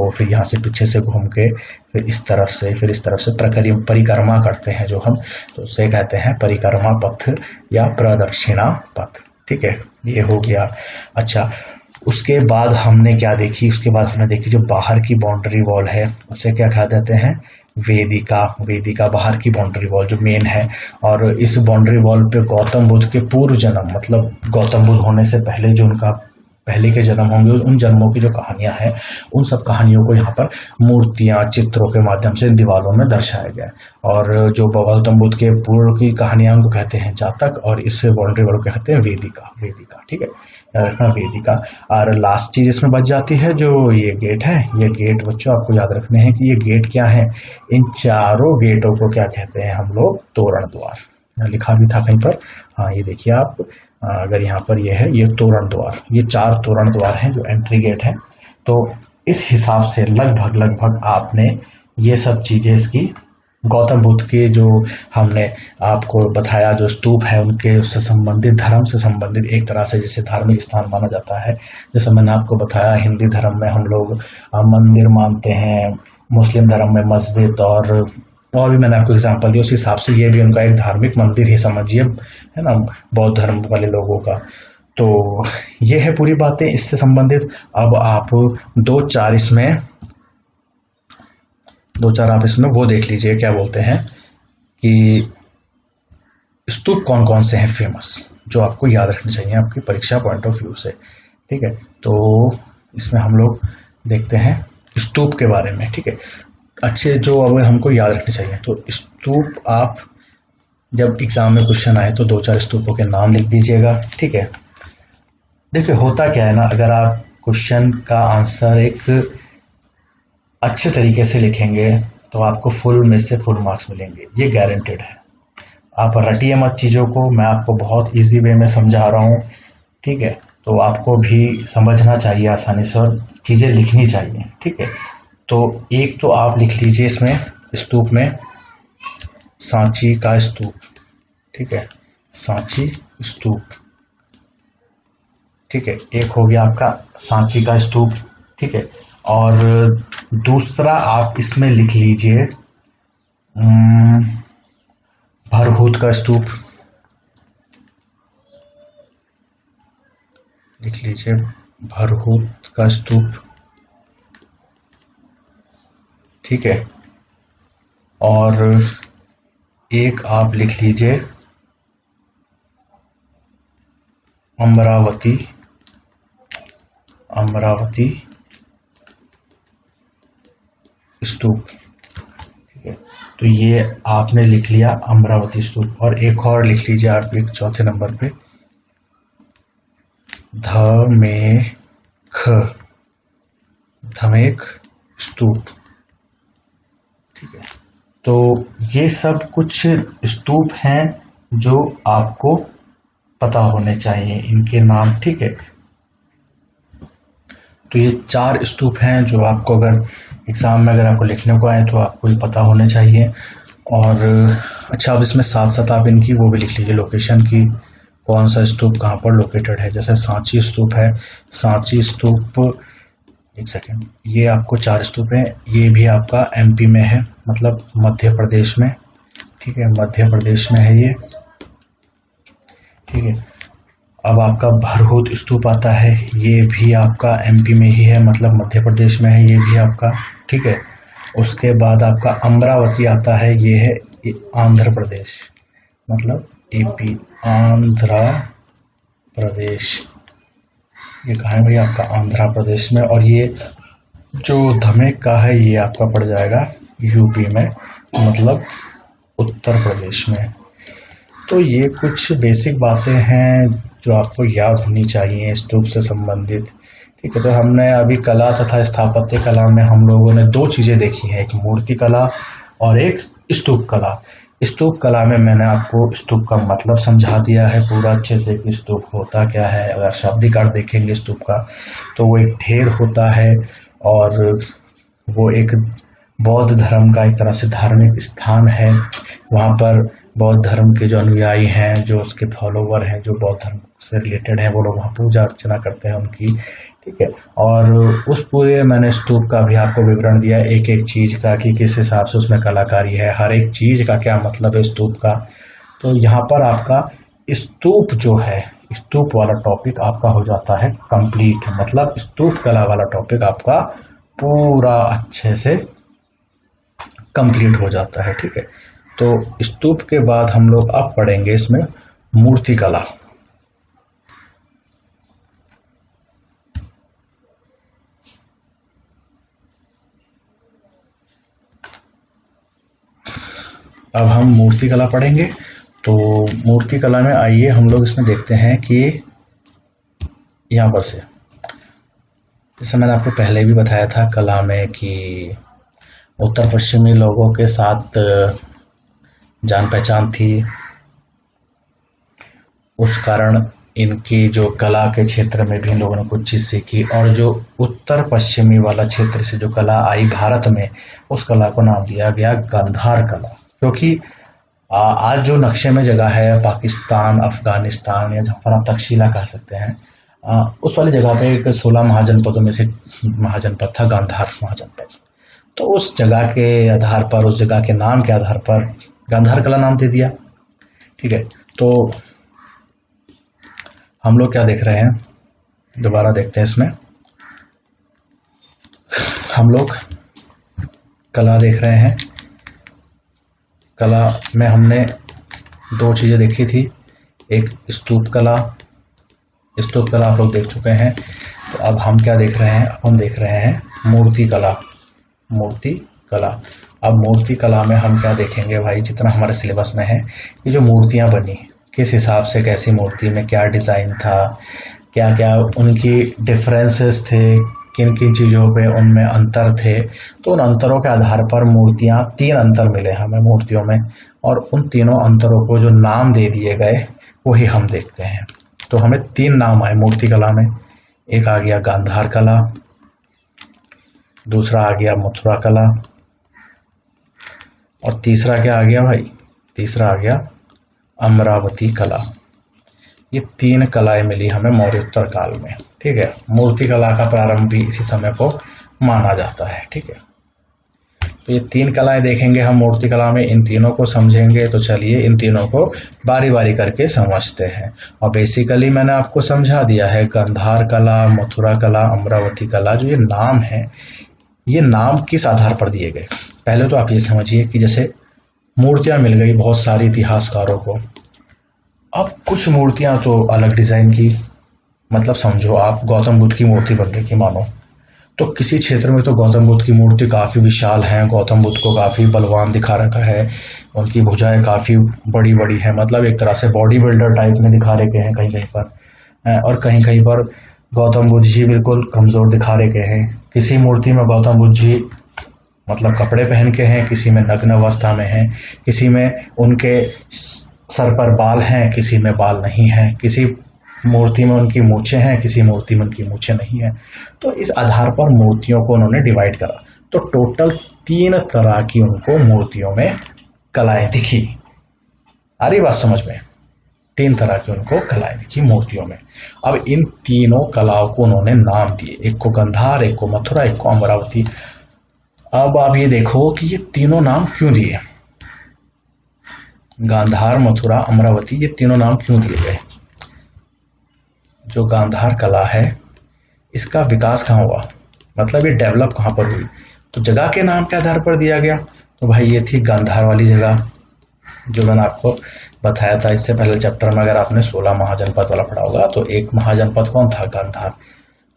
फिर यहाँ से पीछे से घूम के फिर इस तरफ से परिक्रमा करते हैं जो हम, तो उसे कहते हैं परिक्रमा पथ या प्रदक्षिणा पथ। ठीक है, ये हो गया। अच्छा, उसके बाद हमने क्या देखी, उसके बाद हमने देखी जो बाहर की बाउंड्री वॉल है उसे क्या कहा जाते हैं, वेदिका। वेदिका बाहर की बाउंड्री वॉल जो मेन है। और इस बाउंड्री वॉल पे गौतम बुद्ध के पूर्व जन्म, मतलब गौतम बुद्ध होने से पहले जो उनका पहले के जन्म होंगे उन जन्मों की जो कहानियां हैं उन सब कहानियों को यहाँ पर मूर्तियां चित्रों के माध्यम से इन दीवारों में दर्शाया गया है। और जो गौतम बुद्ध के पूर्व की कहानियां उनको कहते हैं जातक, और इस बाउंड्री वॉल को कहते हैं वेदिका। वेदिका, ठीक है, रखना वेदिका। और लास्ट चीज इसमें बच जाती है जो ये गेट है। ये गेट बच्चों आपको याद रखने हैं कि ये गेट क्या है, इन चारों गेटों को क्या कहते हैं हम लोग, तोरण द्वार। लिखा भी था कहीं पर, हाँ ये देखिए आप, अगर यहाँ पर ये है, ये तोरण द्वार, ये 4 तोरण द्वार हैं जो एंट्री गेट है। तो इस हिसाब से लगभग आपने ये सब चीजें इसकी गौतम बुद्ध के जो हमने आपको बताया जो स्तूप है उनके उससे संबंधित, धर्म से संबंधित एक तरह से जैसे धार्मिक स्थान माना जाता है। जैसे मैंने आपको बताया हिंदी धर्म में हम लोग मंदिर मानते हैं, मुस्लिम धर्म में मस्जिद, और भी मैंने आपको एग्जांपल दिया, उस हिसाब से ये भी उनका एक धार्मिक मंदिर ही समझिए, है ना, बौद्ध धर्म वाले लोगों का। तो ये है पूरी बातें इससे संबंधित। अब आप 2-4 आप इसमें वो देख लीजिए, क्या बोलते हैं कि स्तूप कौन कौन से हैं फेमस, जो आपको याद रखने चाहिए आपकी परीक्षा पॉइंट ऑफ व्यू से, ठीक है। तो इसमें हम लोग देखते हैं स्तूप के बारे में, ठीक है, अच्छे जो अब हमको याद रखने चाहिए। तो स्तूप, आप जब एग्जाम में क्वेश्चन आए तो 2-4 स्तूपों के नाम लिख दीजिएगा, ठीक है। देखिए होता क्या है ना, अगर आप क्वेश्चन का आंसर एक अच्छे तरीके से लिखेंगे तो आपको फुल में से फुल मार्क्स मिलेंगे, ये गारंटेड है। आप रटिए मत चीज़ों को, मैं आपको बहुत इजी वे में समझा रहा हूँ, ठीक है। तो आपको भी समझना चाहिए आसानी से और चीज़ें लिखनी चाहिए, ठीक है। तो एक तो आप लिख लीजिए इसमें स्तूप में सांची का स्तूप, ठीक है, सांची स्तूप, ठीक है, एक हो गया आपका सांची का स्तूप, ठीक है। और दूसरा आप इसमें लिख लीजिए भरहुत का स्तूप, लिख लीजिए भरहुत का स्तूप, ठीक है। और एक आप लिख लीजिए अमरावती, अमरावती स्तूप, ठीक है। तो ये आपने लिख लिया अमरावती स्तूप। और एक और लिख लीजिए आप एक चौथे नंबर पे धमेख स्तूप, ठीक है। तो ये सब कुछ स्तूप हैं जो आपको पता होने चाहिए इनके नाम, ठीक है। तो ये 4 स्तूप हैं जो आपको अगर एग्जाम में अगर आपको लिखने को आए तो आपको ये पता होने चाहिए। और अच्छा, अब इसमें साथ साथ आप इनकी वो भी लिख लीजिए लोकेशन की, कौन सा स्तूप कहाँ पर लोकेटेड है। जैसे सांची स्तूप है, सांची स्तूप, एक सेकेंड, ये आपको 4 स्तूप हैं, ये भी आपका एमपी में है, मतलब मध्य प्रदेश में, ठीक है, मध्य प्रदेश में है ये, ठीक है। अब आपका भरहुत स्तूप आता है, ये भी आपका एमपी में ही है, मतलब मध्य प्रदेश में है, ये भी आपका, ठीक है। उसके बाद आपका अमरावती आता है, ये है आंध्र प्रदेश, मतलब एपी, आंध्र प्रदेश, ये कहाँ है भाई, आपका आंध्र प्रदेश में। और ये जो धमेख का है ये आपका पड़ जाएगा यूपी में, मतलब उत्तर प्रदेश में। तो ये कुछ बेसिक बातें हैं जो आपको याद होनी चाहिए स्तूप से संबंधित, ठीक है। तो हमने अभी कला तथा स्थापत्य कला में हम लोगों ने 2 चीज़ें देखी हैं, एक मूर्ति कला और एक स्तूप कला। स्तूप कला में मैंने आपको स्तूप का मतलब समझा दिया है पूरा अच्छे से कि स्तूप होता क्या है। अगर शाब्दिक अर्थ देखेंगे स्तूप का तो वो एक ढेर होता है और वो एक बौद्ध धर्म का एक तरह से धार्मिक स्थान है। वहाँ पर बौद्ध धर्म के जो अनुयायी हैं, जो उसके फॉलोवर हैं, जो बौद्ध धर्म से रिलेटेड हैं, वो लोग वहाँ पूजा अर्चना करते हैं उनकी, ठीक है। और उस पूरे मैंने स्तूप का भी आपको विवरण दिया, एक एक चीज़ का कि किस हिसाब से उसमें कलाकारी है, हर एक चीज़ का क्या मतलब है स्तूप का। तो यहाँ पर आपका स्तूप जो है स्तूप वाला टॉपिक आपका हो जाता है कंप्लीट, मतलब स्तूप कला वाला टॉपिक आपका पूरा अच्छे से कंप्लीट हो जाता है। ठीक है, तो स्तूप के बाद हम लोग अब पढ़ेंगे इसमें मूर्ति कला। अब हम मूर्ति कला पढ़ेंगे। तो मूर्ति कला में आइए हम लोग इसमें देखते हैं कि यहाँ पर से, जैसे मैंने आपको पहले भी बताया था कला में कि उत्तर पश्चिमी लोगों के साथ जान पहचान थी, उस कारण इनकी जो कला के क्षेत्र में भी इन लोगों ने कुछ चीज़ सीखी, और जो उत्तर पश्चिमी वाला क्षेत्र से जो कला आई भारत में, उस कला को नाम दिया गया गांधार कला। क्योंकि आज जो नक्शे में जगह है पाकिस्तान, अफगानिस्तान, या जहाँ पर आप तक्षशिला कह सकते हैं, उस वाली जगह पे एक 16 महाजनपदों में से महाजनपद था गांधार महाजनपद। तो उस जगह के आधार पर, उस जगह के नाम के आधार पर गांधार कला नाम दे दिया। ठीक है, तो हम लोग क्या देख रहे हैं, दोबारा देखते हैं। इसमें हम लोग कला देख रहे हैं। कला में हमने दो चीज़ें देखी थी, एक स्तूप कला, स्तूप कला आप लोग देख चुके हैं। तो अब हम क्या देख रहे हैं, अब हम देख रहे हैं मूर्ति कला। मूर्ति कला, अब मूर्ति कला में हम क्या देखेंगे भाई, जितना हमारे सिलेबस में है, ये जो मूर्तियाँ बनी किस हिसाब से, कैसी मूर्ति में क्या डिज़ाइन था, क्या क्या उनकी डिफरेंसेस थे, किन किन चीज़ों पे उनमें अंतर थे। तो उन अंतरों के आधार पर मूर्तियाँ, 3 अंतर मिले हमें मूर्तियों में, और उन तीनों अंतरों को जो नाम दे दिए गए वही हम देखते हैं। तो हमें 3 नाम आए मूर्ति कला में। एक आ गया गांधार कला, दूसरा आ गया मथुरा कला, और तीसरा क्या आ गया भाई, तीसरा आ गया अमरावती कला। ये 3 कलाएं मिली हमें मौर्योत्तर काल में। ठीक है, मूर्ति कला का प्रारंभ भी इसी समय को माना जाता है। ठीक है, तो ये 3 कलाएं देखेंगे हम मूर्ति कला में, इन तीनों को समझेंगे। तो चलिए इन तीनों को बारी बारी करके समझते हैं। और बेसिकली मैंने आपको समझा दिया है, गांधार कला, मथुरा कला, अमरावती कला, जो ये नाम है, ये नाम किस आधार पर दिए गए। पहले तो आप ये समझिए कि जैसे मूर्तियां मिल गई बहुत सारी इतिहासकारों को, अब कुछ मूर्तियां तो अलग डिजाइन की, मतलब समझो आप गौतम बुद्ध की मूर्ति बन रही थी मानो, तो किसी क्षेत्र में तो गौतम बुद्ध की मूर्ति काफी विशाल है, गौतम बुद्ध को काफी बलवान दिखा रखा है, उनकी भुजाएं काफी बड़ी बड़ी है, मतलब एक तरह से बॉडी बिल्डर टाइप में दिखा रखे हैं कहीं कहीं पर, और कहीं कहीं पर गौतम बुद्ध जी बिल्कुल कमजोर दिखा रखे हैं। किसी मूर्ति में गौतम बुद्ध जी मतलब कपड़े पहन के हैं, किसी में नग्न अवस्था में हैं, किसी में उनके सर पर बाल हैं, किसी में बाल नहीं हैं, किसी मूर्ति में उनकी मूछें हैं, किसी मूर्ति में उनकी मूछें नहीं हैं। तो इस आधार पर मूर्तियों को उन्होंने डिवाइड करा। तो टोटल 3 तरह की उनको मूर्तियों में कलाएं दिखी। आ रही बात समझ में, 3 तरह की उनको कलाएं दिखी मूर्तियों में। अब इन तीनों कलाओं को उन्होंने नाम दिए, एक को गांधार, एक को मथुरा, एक को अमरावती। अब आप ये देखो कि ये तीनों नाम क्यों दिए, गांधार, मथुरा, अमरावती, ये तीनों नाम क्यों दिए गए। जो गांधार कला है इसका विकास कहाँ हुआ, मतलब ये डेवलप कहाँ पर हुई, तो जगह के नाम के आधार पर दिया गया। तो भाई ये थी गांधार वाली जगह, जो मैंने आपको बताया था इससे पहले चैप्टर में, अगर आपने 16 महाजनपद वाला पढ़ा होगा तो एक महाजनपद कौन था, गांधार।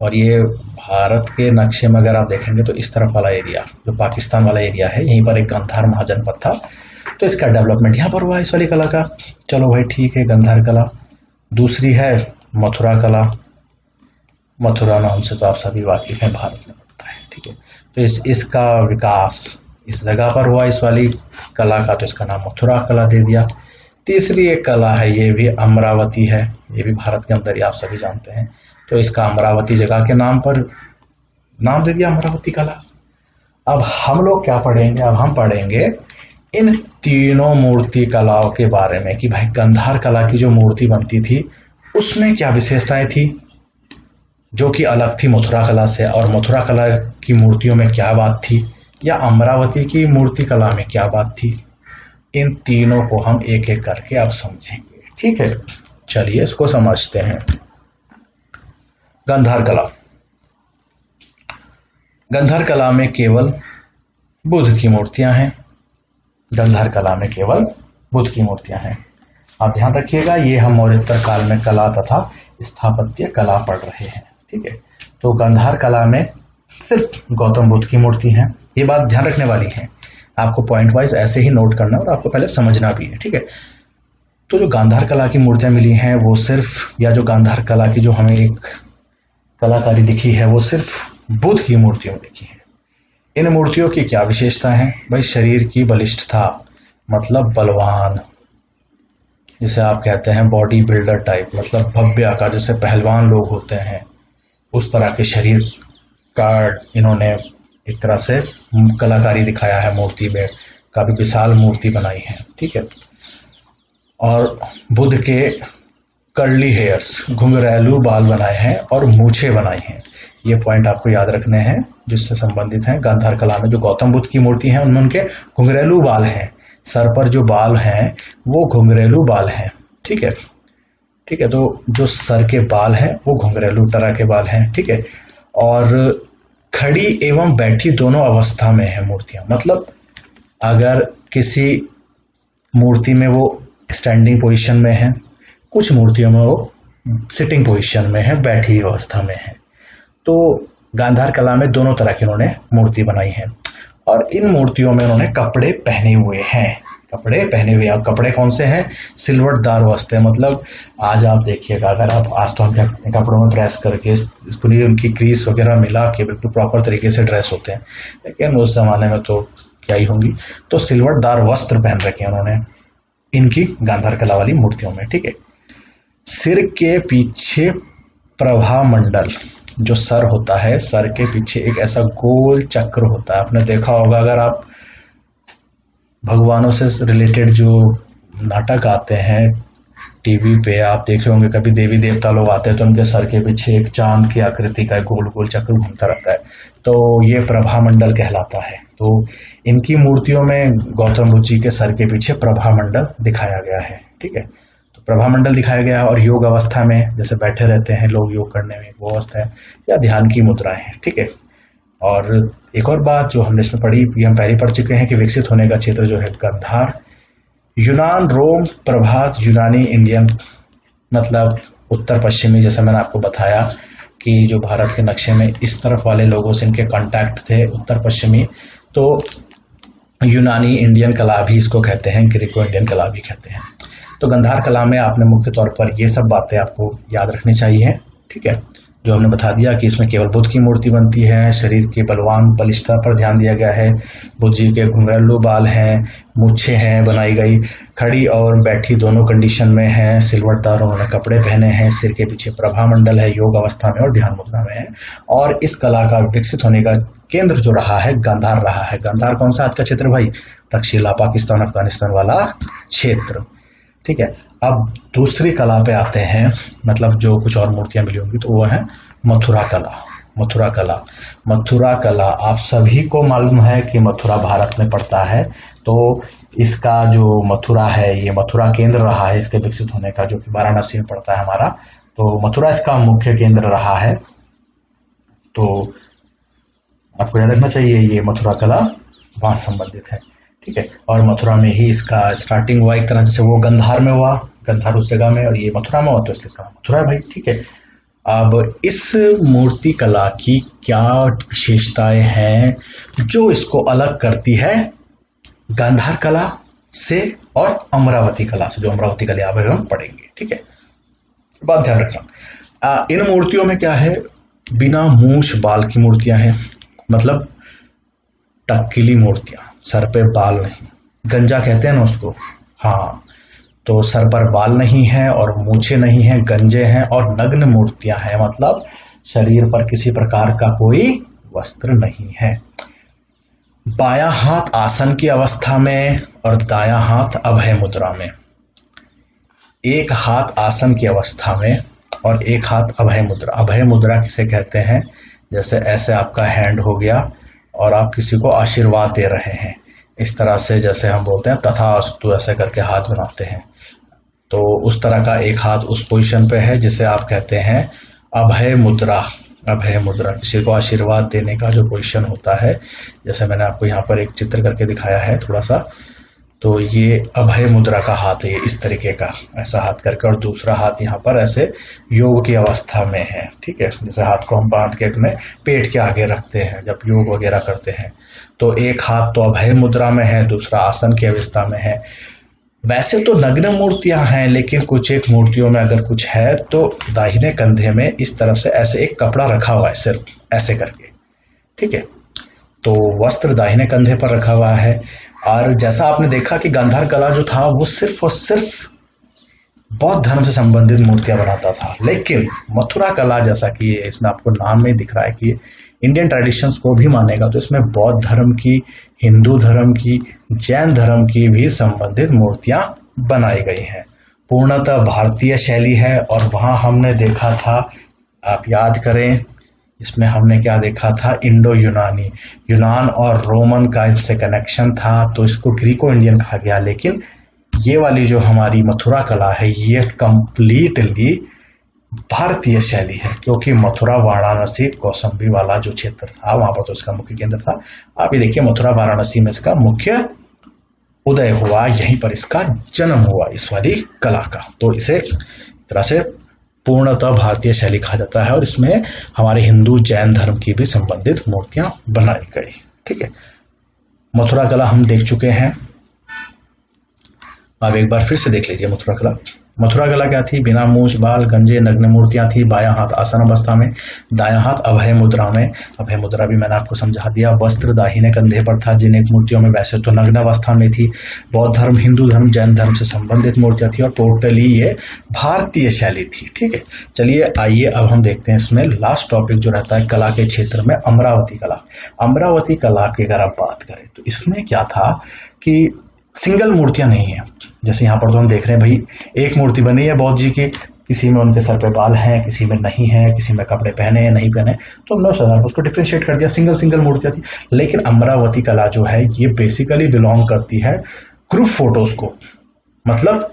और ये भारत के नक्शे में अगर आप देखेंगे तो इस तरफ वाला एरिया जो पाकिस्तान वाला एरिया है, यहीं पर एक गांधार महाजनपद था। तो इसका डेवलपमेंट यहाँ पर हुआ इस वाली कला का। चलो भाई ठीक है, गांधार कला। दूसरी है मथुरा कला। मथुरा नाम से तो आप सभी वाकिफ हैं, भारत में पड़ता है। ठीक है, तो इसका विकास इस जगह पर हुआ इस वाली कला का, तो इसका नाम मथुरा कला दे दिया। तीसरी एक कला है, ये भी अमरावती है, ये भी भारत के अंदर ही आप सभी जानते हैं। तो इसका अमरावती जगह के नाम पर नाम दे दिया अमरावती कला। अब हम लोग क्या पढ़ेंगे, अब हम पढ़ेंगे इन तीनों मूर्ति कलाओं के बारे में कि भाई गांधार कला की जो मूर्ति बनती थी उसमें क्या विशेषताएं थी जो कि अलग थी मथुरा कला से, और मथुरा कला की मूर्तियों में क्या बात थी, या अमरावती की मूर्ति कला में क्या बात थी। इन तीनों को हम एक एक करके अब समझेंगे। ठीक है, चलिए इसको समझते हैं। गांधार कला। गांधार कला में केवल बुद्ध की मूर्तियां हैं। गांधार कला में केवल बुद्ध की मूर्तियां हैं। आप ध्यान रखिएगा, ये हम मौर्योत्तर काल में कला तथा स्थापत्य कला पढ़ रहे हैं। ठीक है, तो गांधार कला में सिर्फ गौतम बुद्ध की मूर्ति है। ये बात ध्यान रखने वाली है, आपको पॉइंट वाइज ऐसे ही नोट करना और आपको पहले समझना भी है। ठीक है, तो जो गांधार कला की मूर्तियां मिली हैं वो सिर्फ, या जो गांधार कला की जो हमें एक कलाकारी दिखी है वो सिर्फ बुद्ध की मूर्तियों में दिखी है। इन मूर्तियों की क्या विशेषता है भाई? शरीर की बलिष्ठता, मतलब बलवान, जिसे आप कहते हैं बॉडी बिल्डर टाइप, मतलब भव्य आकार, जैसे पहलवान लोग होते हैं उस तरह के शरीर का इन्होंने एक तरह से कलाकारी दिखाया है मूर्ति में, काफी विशाल मूर्ति बनाई है। ठीक है, और बुद्ध के कर्ली हेयर्स, घुंघरैलू बाल बनाए हैं और मूछें बनाई हैं। ये पॉइंट आपको याद रखने हैं जिससे संबंधित हैं। गांधार कला में जो गौतम बुद्ध की मूर्ति है उनमें उनके घुंघरैलू बाल हैं, सर पर जो बाल हैं वो घुंघरैलू बाल हैं। ठीक है, ठीक है, तो जो सर के बाल हैं वो घुंघरैलू तरह के बाल हैं। ठीक है, और खड़ी एवं बैठी दोनों अवस्था में है मूर्तियां, मतलब अगर किसी मूर्ति में वो स्टैंडिंग पोजीशन में है, कुछ मूर्तियों में वो सिटिंग पोजीशन में है, बैठी अवस्था में है। तो गांधार कला में दोनों तरह की उन्होंने मूर्ति बनाई है और इन मूर्तियों में उन्होंने कपड़े पहने हुए हैं। कपड़े पहने हुए, और कपड़े कौन से हैं? सिलवटदार वस्त्र, मतलब आज आप देखिएगा, अगर आप आज तो हम क्या करते हैं कपड़ों में प्रेस करके पूरी उनकी क्रीज वगैरह मिला के बिल्कुल प्रॉपर तरीके से ड्रेस होते हैं, लेकिन उस जमाने में तो क्या ही होंगी। तो सिलवटदार वस्त्र पहन रखे उन्होंने इनकी गांधार कला वाली मूर्तियों में। ठीक है, सिर के पीछे प्रभा मंडल, जो सर होता है, सर के पीछे एक ऐसा गोल चक्र होता है। आपने देखा होगा, अगर आप भगवानों से रिलेटेड जो नाटक आते हैं टीवी पे, आप देखे होंगे कभी देवी देवता लोग आते हैं तो उनके सर के पीछे एक चांद की आकृति का गोल गोल चक्र घूमता रहता है, तो ये प्रभामंडल कहलाता है। तो इनकी मूर्तियों में गौतम बुद्ध जी के सर के पीछे प्रभामंडल दिखाया गया है। ठीक है, तो प्रभामंडल दिखाया गया है और योग अवस्था में जैसे बैठे रहते हैं लोग योग करने में, वो अवस्था है, या ध्यान की मुद्राएं हैं। ठीक है, और एक और बात जो हमने इसमें पढ़ी, ये हम पहले पढ़ चुके हैं कि विकसित होने का क्षेत्र जो है गांधार, यूनान, रोम, प्रभात, यूनानी, इंडियन, मतलब उत्तर पश्चिमी, जैसे मैंने आपको बताया कि जो भारत के नक्शे में इस तरफ वाले लोगों से इनके कांटेक्ट थे उत्तर पश्चिमी, तो यूनानी इंडियन कला भी इसको कहते हैं, ग्रीको इंडियन कला भी कहते हैं। तो गांधार कला में आपने मुख्य तौर पर ये सब बातें आपको याद रखनी चाहिए। ठीक है, जो हमने बता दिया कि इसमें केवल बुद्ध की मूर्ति बनती है, शरीर के बलवान बलिष्ठता पर ध्यान दिया गया है, बुद्ध जी के घुंघरालू बाल हैं, मूछें हैं बनाई गई, खड़ी और बैठी दोनों कंडीशन में है, सिलवटदार उन्होंने कपड़े पहने हैं, सिर के पीछे प्रभामंडल है, योग अवस्था में और ध्यान मुद्रा में है। और इस कला का विकसित होने का केंद्र जो रहा है गांधार रहा है। गांधार कौन सा आज का क्षेत्र भाई? तक्षशिला, पाकिस्तान, अफगानिस्तान वाला क्षेत्र। ठीक है, अब दूसरी कला पे आते हैं, मतलब जो कुछ और मूर्तियां मिली होंगी, तो वो है मथुरा कला। मथुरा कला, मथुरा कला आप सभी को मालूम है कि मथुरा भारत में पड़ता है, तो इसका जो मथुरा है ये मथुरा केंद्र रहा है इसके विकसित होने का, जो कि वाराणसी में पड़ता है हमारा, तो मथुरा इसका मुख्य केंद्र रहा है। तो आपको याद रखना चाहिए ये मथुरा कला वहां संबंधित है। ठीक है, और मथुरा में ही इसका स्टार्टिंग हुआ, एक तरह से वो गंधार में हुआ, गंधार उस जगह में, और ये मथुरा में हुआ, तो इसलिए इसका मथुरा है भाई। ठीक है, अब इस मूर्ति कला की क्या विशेषताएं हैं जो इसको अलग करती है गांधार कला से और अमरावती कला से, जो अमरावती कला अब हम पढ़ेंगे। ठीक है, बात ध्यान रखना, इन मूर्तियों में क्या है, बिना मूछ बाल की मूर्तियां हैं, मतलब टकीली मूर्तियां, सर पे बाल नहीं, गंजा कहते हैं ना उसको। हाँ, तो सर पर बाल नहीं है और मूछें नहीं है, गंजे हैं, और नग्न मूर्तियां हैं, मतलब शरीर पर किसी प्रकार का कोई वस्त्र नहीं है। बायां हाथ आसन की अवस्था में और दायां हाथ अभय मुद्रा में। एक हाथ आसन की अवस्था में और एक हाथ अभय मुद्रा। अभय मुद्रा किसे कहते हैं? जैसे ऐसे आपका हैंड हो गया और आप किसी को आशीर्वाद दे रहे हैं, इस तरह से, जैसे हम बोलते हैं तथास्तु, ऐसे करके हाथ बनाते हैं, तो उस तरह का एक हाथ उस पोजीशन पे है जिसे आप कहते हैं अभय मुद्रा। अभय मुद्रा किसी को आशीर्वाद देने का जो पोजीशन होता है, जैसे मैंने आपको यहाँ पर एक चित्र करके दिखाया है थोड़ा सा, तो ये अभय मुद्रा का हाथ है, इस तरीके का ऐसा हाथ करके, और दूसरा हाथ यहाँ पर ऐसे योग की अवस्था में है। ठीक है, जैसे हाथ को हम बांध के अपने पेट के आगे रखते हैं जब योग वगैरह करते हैं। तो एक हाथ तो अभय मुद्रा में है, दूसरा आसन की अवस्था में है। वैसे तो नग्न मूर्तियां हैं, लेकिन कुछ एक मूर्तियों में अगर कुछ है तो दाहिने कंधे में इस तरफ से ऐसे एक कपड़ा रखा हुआ है, सिर्फ ऐसे करके। ठीक है, तो वस्त्र दाहिने कंधे पर रखा हुआ है। और जैसा आपने देखा कि गांधार कला जो था वो सिर्फ और सिर्फ बौद्ध धर्म से संबंधित मूर्तियां बनाता था, लेकिन मथुरा कला, जैसा कि इसमें आपको नाम में दिख रहा है कि इंडियन ट्रेडिशंस को भी मानेगा, तो इसमें बौद्ध धर्म की, हिंदू धर्म की, जैन धर्म की भी संबंधित मूर्तियां बनाई गई हैं। पूर्णतः भारतीय शैली है। और वहां हमने देखा था, आप याद करें, इसमें हमने क्या देखा था, इंडो यूनानी, यूनान और रोमन का इससे कनेक्शन था, तो इसको ग्रीको इंडियन कहा गया। लेकिन ये वाली जो हमारी मथुरा कला है ये कंप्लीटली भारतीय शैली है, क्योंकि मथुरा वाराणसी कौशाम्बी वाला जो क्षेत्र था वहां पर तो इसका मुख्य केंद्र था। आप ये देखिए, मथुरा वाराणसी में इसका मुख्य उदय हुआ, यहीं पर इसका जन्म हुआ इस वाली कला का। तो इसे एक तरह से पूर्णतः भारतीय शैली कहा जाता है, और इसमें हमारे हिंदू जैन धर्म की भी संबंधित मूर्तियां बनाई गई। ठीक है, मथुरा कला हम देख चुके हैं। अब एक बार फिर से देख लीजिए मथुरा कला। मथुरा कला क्या थी, बिना मूछ बाल गंजे नग्न मूर्तियां थी। बायां हाथ आसन अवस्था में, दायां हाथ अभय मुद्रा में। अभय मुद्रा भी मैंने आपको समझा दिया। वस्त्र दाहिने कंधे पर था, जिन एक मूर्तियों में वैसे तो नग्न अवस्था में थी। बौद्ध धर्म, हिंदू धर्म, जैन धर्म से संबंधित मूर्तियां थी, और टोटली ये भारतीय शैली थी। ठीक है, चलिए आइए अब हम देखते हैं इसमें लास्ट टॉपिक जो रहता है कला के क्षेत्र में, अमरावती कला। अमरावती कला की अगर आप बात करें तो इसमें क्या था कि सिंगल मूर्तियां नहीं है। जैसे यहाँ पर तो हम देख रहे हैं भाई, एक मूर्ति बनी है बौद्ध जी की, किसी में उनके सर पे बाल हैं, किसी में नहीं है, किसी में कपड़े पहने हैं नहीं पहने, तो हमने उसको डिफ्रेंशिएट कर दिया, सिंगल सिंगल मूर्तियां थी। लेकिन अमरावती कला जो है ये बेसिकली बिलोंग करती है ग्रुप फोटोज को, मतलब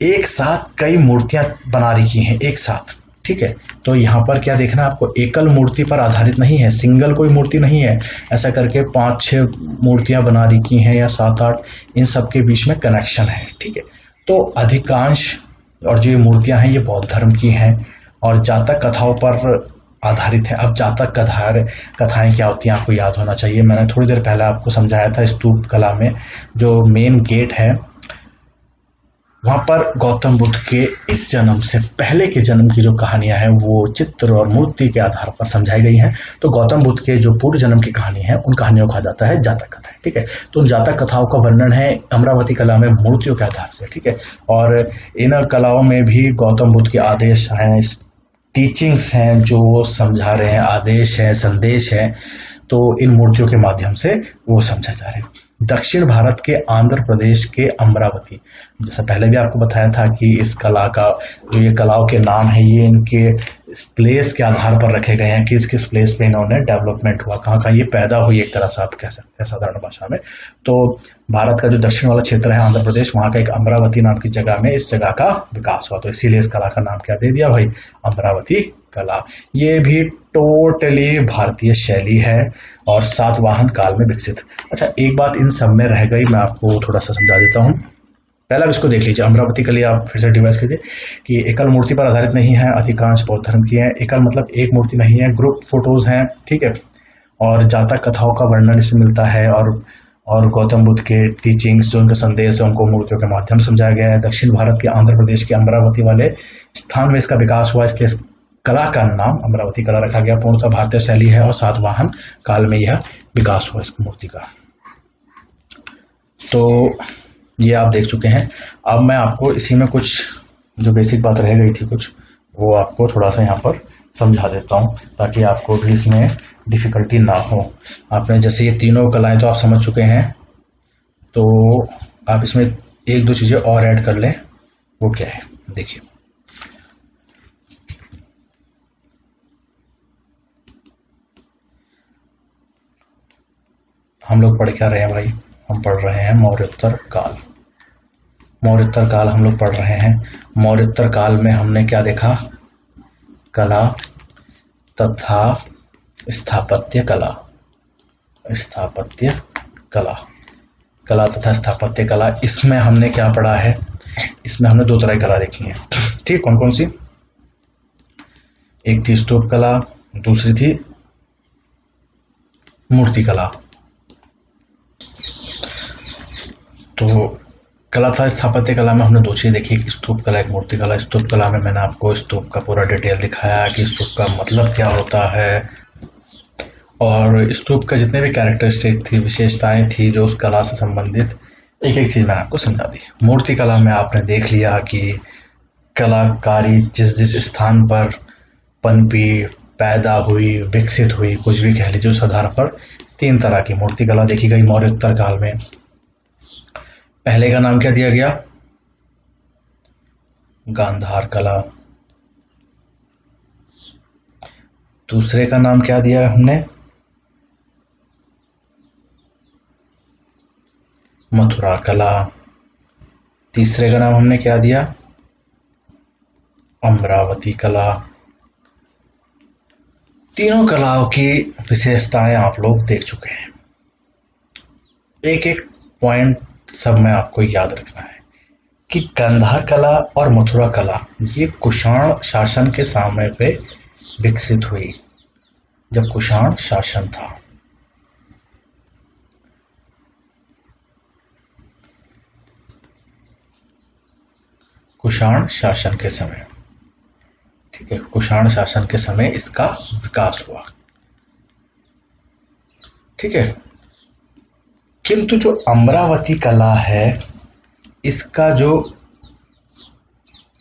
एक साथ कई मूर्तियां बना रखी हैं एक साथ। ठीक है, तो यहाँ पर क्या देखना है आपको, एकल मूर्ति पर आधारित नहीं है, सिंगल कोई मूर्ति नहीं है, ऐसा करके 5-6 मूर्तियां बना रखी हैं या 7-8, इन सब के बीच में कनेक्शन है। ठीक है, तो अधिकांश और जो ये मूर्तियां हैं ये बौद्ध धर्म की हैं और जातक कथाओं पर आधारित है। अब जातक कथाएं क्या होती हैं आपको याद होना चाहिए। मैंने थोड़ी देर पहले आपको समझाया था, स्तूप कला में जो मेन गेट है वहां पर गौतम बुद्ध के इस जन्म से पहले के जन्म की जो कहानियां हैं वो चित्र और मूर्ति के आधार पर समझाई गई हैं। तो गौतम बुद्ध के जो पूर्व जन्म की कहानी है उन कहानियों को कहा जाता है जातक कथाएं। ठीक है, तो उन जातक कथाओं का वर्णन है अमरावती कला में मूर्तियों के आधार से। ठीक है, और इन कलाओं में भी गौतम बुद्ध के आदेश हैं, टीचिंग्स हैं जो वो समझा रहे हैं, आदेश है, संदेश है, तो इन मूर्तियों के माध्यम से वो समझा जा रहे हैं। दक्षिण भारत के आंध्र प्रदेश के अमरावती, जैसा पहले भी आपको बताया था कि इस कला का जो ये कलाओं के नाम है ये इनके प्लेस के आधार पर रखे गए हैं, किस किस प्लेस पे इन्होंने डेवलपमेंट हुआ, कहाँ कहाँ ये पैदा हुई, एक तरह से आप कह सकते हैं साधारण भाषा में। तो भारत का जो दक्षिण वाला क्षेत्र है आंध्र प्रदेश, वहाँ का एक अमरावती नाम की जगह में इस जगह का विकास हुआ, तो इसीलिए इस कला का नाम क्या दे दिया भाई, अमरावती कला। ये भी टोटली भारतीय शैली है और सातवाहन काल में विकसित। अच्छा, एक बात इन सब में रह गई, मैं आपको थोड़ा सा समझा देता हूँ। पहला इसको देख लीजिए, अमरावती कला आप फिर से डिवाइस कीजिए कि एकल मूर्ति पर आधारित नहीं है, अधिकांश बौद्ध धर्म की है। एकल मतलब एक मूर्ति नहीं है, ग्रुप फोटोज हैं। ठीक है, और जातक कथाओं का वर्णन इसमें मिलता है, और गौतम बुद्ध के टीचिंग्स जो उनका संदेश है उनको मूर्तियों के माध्यम से समझाया गया है। दक्षिण भारत के आंध्र प्रदेश के अमरावती वाले स्थान में इसका विकास हुआ, इसलिए इस कला का नाम अमरावती कला रखा गया। पूर्णतः भारतीय शैली है और सातवाहन काल में यह विकास हुआ इस मूर्ति का। तो ये आप देख चुके हैं। अब मैं आपको इसी में कुछ जो बेसिक बात रह गई थी कुछ, वो आपको थोड़ा सा यहाँ पर समझा देता हूँ ताकि आपको भी इसमें डिफिकल्टी ना हो। आपने जैसे ये तीनों कलाएं तो आप समझ चुके हैं, तो आप इसमें एक दो चीज़ें और ऐड कर लें। वो क्या है देखिए, हम लोग पढ़ क्या रहे हैं भाई, हम पढ़ रहे हैं मौर्योत्तर काल। मौर्योत्तर काल हम लोग पढ़ रहे हैं। मौर्योत्तर काल में हमने क्या देखा? कला तथा स्थापत्य कला। स्थापत्य कला, कला तथा स्थापत्य कला, इसमें हमने क्या पढ़ा है? इसमें हमने 2 तरह की कला देखी है। ठीक, कौन कौन सी? एक थी स्तूप कला, दूसरी थी मूर्ति कला। तो कला तथा स्थापत्य कला में हमने 2 चीज़ देखी, एक स्तूप कला, एक मूर्ति कला। स्तूप कला में मैंने आपको स्तूप का पूरा डिटेल दिखाया कि स्तूप का मतलब क्या होता है, और स्तूप का जितने भी कैरेक्टरिस्टिक थी, विशेषताएं थी जो उस कला से संबंधित, एक एक चीज़ मैंने आपको समझा दी। मूर्ति कला में आपने देख लिया कि कलाकारी जिस जिस स्थान पर पनपी, पैदा हुई, विकसित हुई, कुछ भी कह लीजिए, उस आधार पर 3 तरह की मूर्ति कला देखी गई मौर्योत्तर काल में। पहले का नाम क्या दिया गया? गांधार कला। दूसरे का नाम क्या दिया हमने? मथुरा कला। तीसरे का नाम हमने क्या दिया? अमरावती कला। तीनों कलाओं की विशेषताएं आप लोग देख चुके हैं। एक एक पॉइंट सब में आपको याद रखना है कि गांधार कला और मथुरा कला ये कुषाण शासन के समय पे विकसित हुई, जब कुषाण शासन था। कुषाण शासन के समय, ठीक है, कुषाण शासन के समय इसका विकास हुआ। ठीक है, किंतु जो अमरावती कला है इसका जो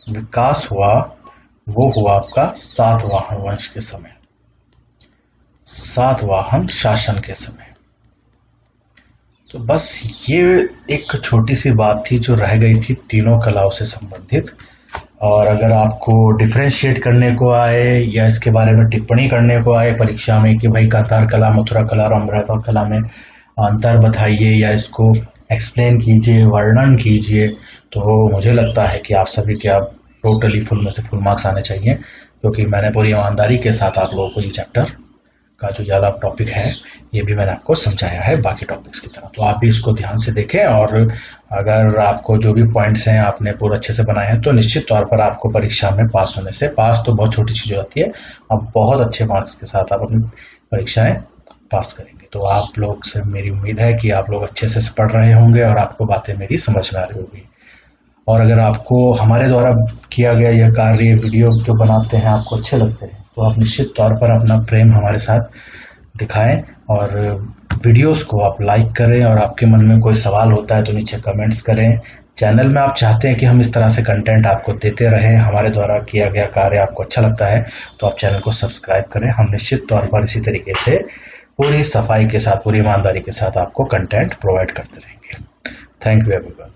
विकास हुआ वो हुआ आपका सातवाहन वंश के समय, सातवाहन शासन के समय। तो बस ये एक छोटी सी बात थी जो रह गई थी तीनों कलाओं से संबंधित। और अगर आपको डिफ्रेंशिएट करने को आए या इसके बारे में टिप्पणी करने को आए परीक्षा में कि भाई गांधार कला, मथुरा कला और अमरावती कला में अंतर बताइए या इसको एक्सप्लेन कीजिए, वर्णन कीजिए, तो मुझे लगता है कि आप सभी के आप टोटली फुल में से फुल मार्क्स आने चाहिए, क्योंकि मैंने पूरी ईमानदारी के साथ आप लोगों को ये चैप्टर का जो ज़्यादा टॉपिक है ये भी मैंने आपको समझाया है बाकी टॉपिक्स की तरह। तो आप भी इसको ध्यान से देखें, और अगर आपको जो भी पॉइंट्स हैं आपने पूरा अच्छे से बनाए हैं तो निश्चित तौर पर आपको परीक्षा में पास होने से, पास तो बहुत छोटी चीज़ होती है, आप बहुत अच्छे मार्क्स के साथ आप अपनी परीक्षाएं पास करेंगे। तो आप लोग से मेरी उम्मीद है कि आप लोग अच्छे से पढ़ रहे होंगे और आपको बातें मेरी समझ में आ रही होगी। और अगर आपको हमारे द्वारा किया गया यह कार्य, वीडियो जो बनाते हैं आपको अच्छे लगते हैं, तो आप निश्चित तौर पर अपना प्रेम हमारे साथ दिखाएं और वीडियोस को आप लाइक करें, और आपके मन में कोई सवाल होता है तो नीचे कमेंट्स करें। चैनल में आप चाहते हैं कि हम इस तरह से कंटेंट आपको देते रहें, हमारे द्वारा किया गया कार्य आपको अच्छा लगता है, तो आप चैनल को सब्सक्राइब करें। हम निश्चित तौर पर इसी तरीके से पूरी सफाई के साथ, पूरी ईमानदारी के साथ आपको कंटेंट प्रोवाइड करते रहेंगे। Thank you everyone.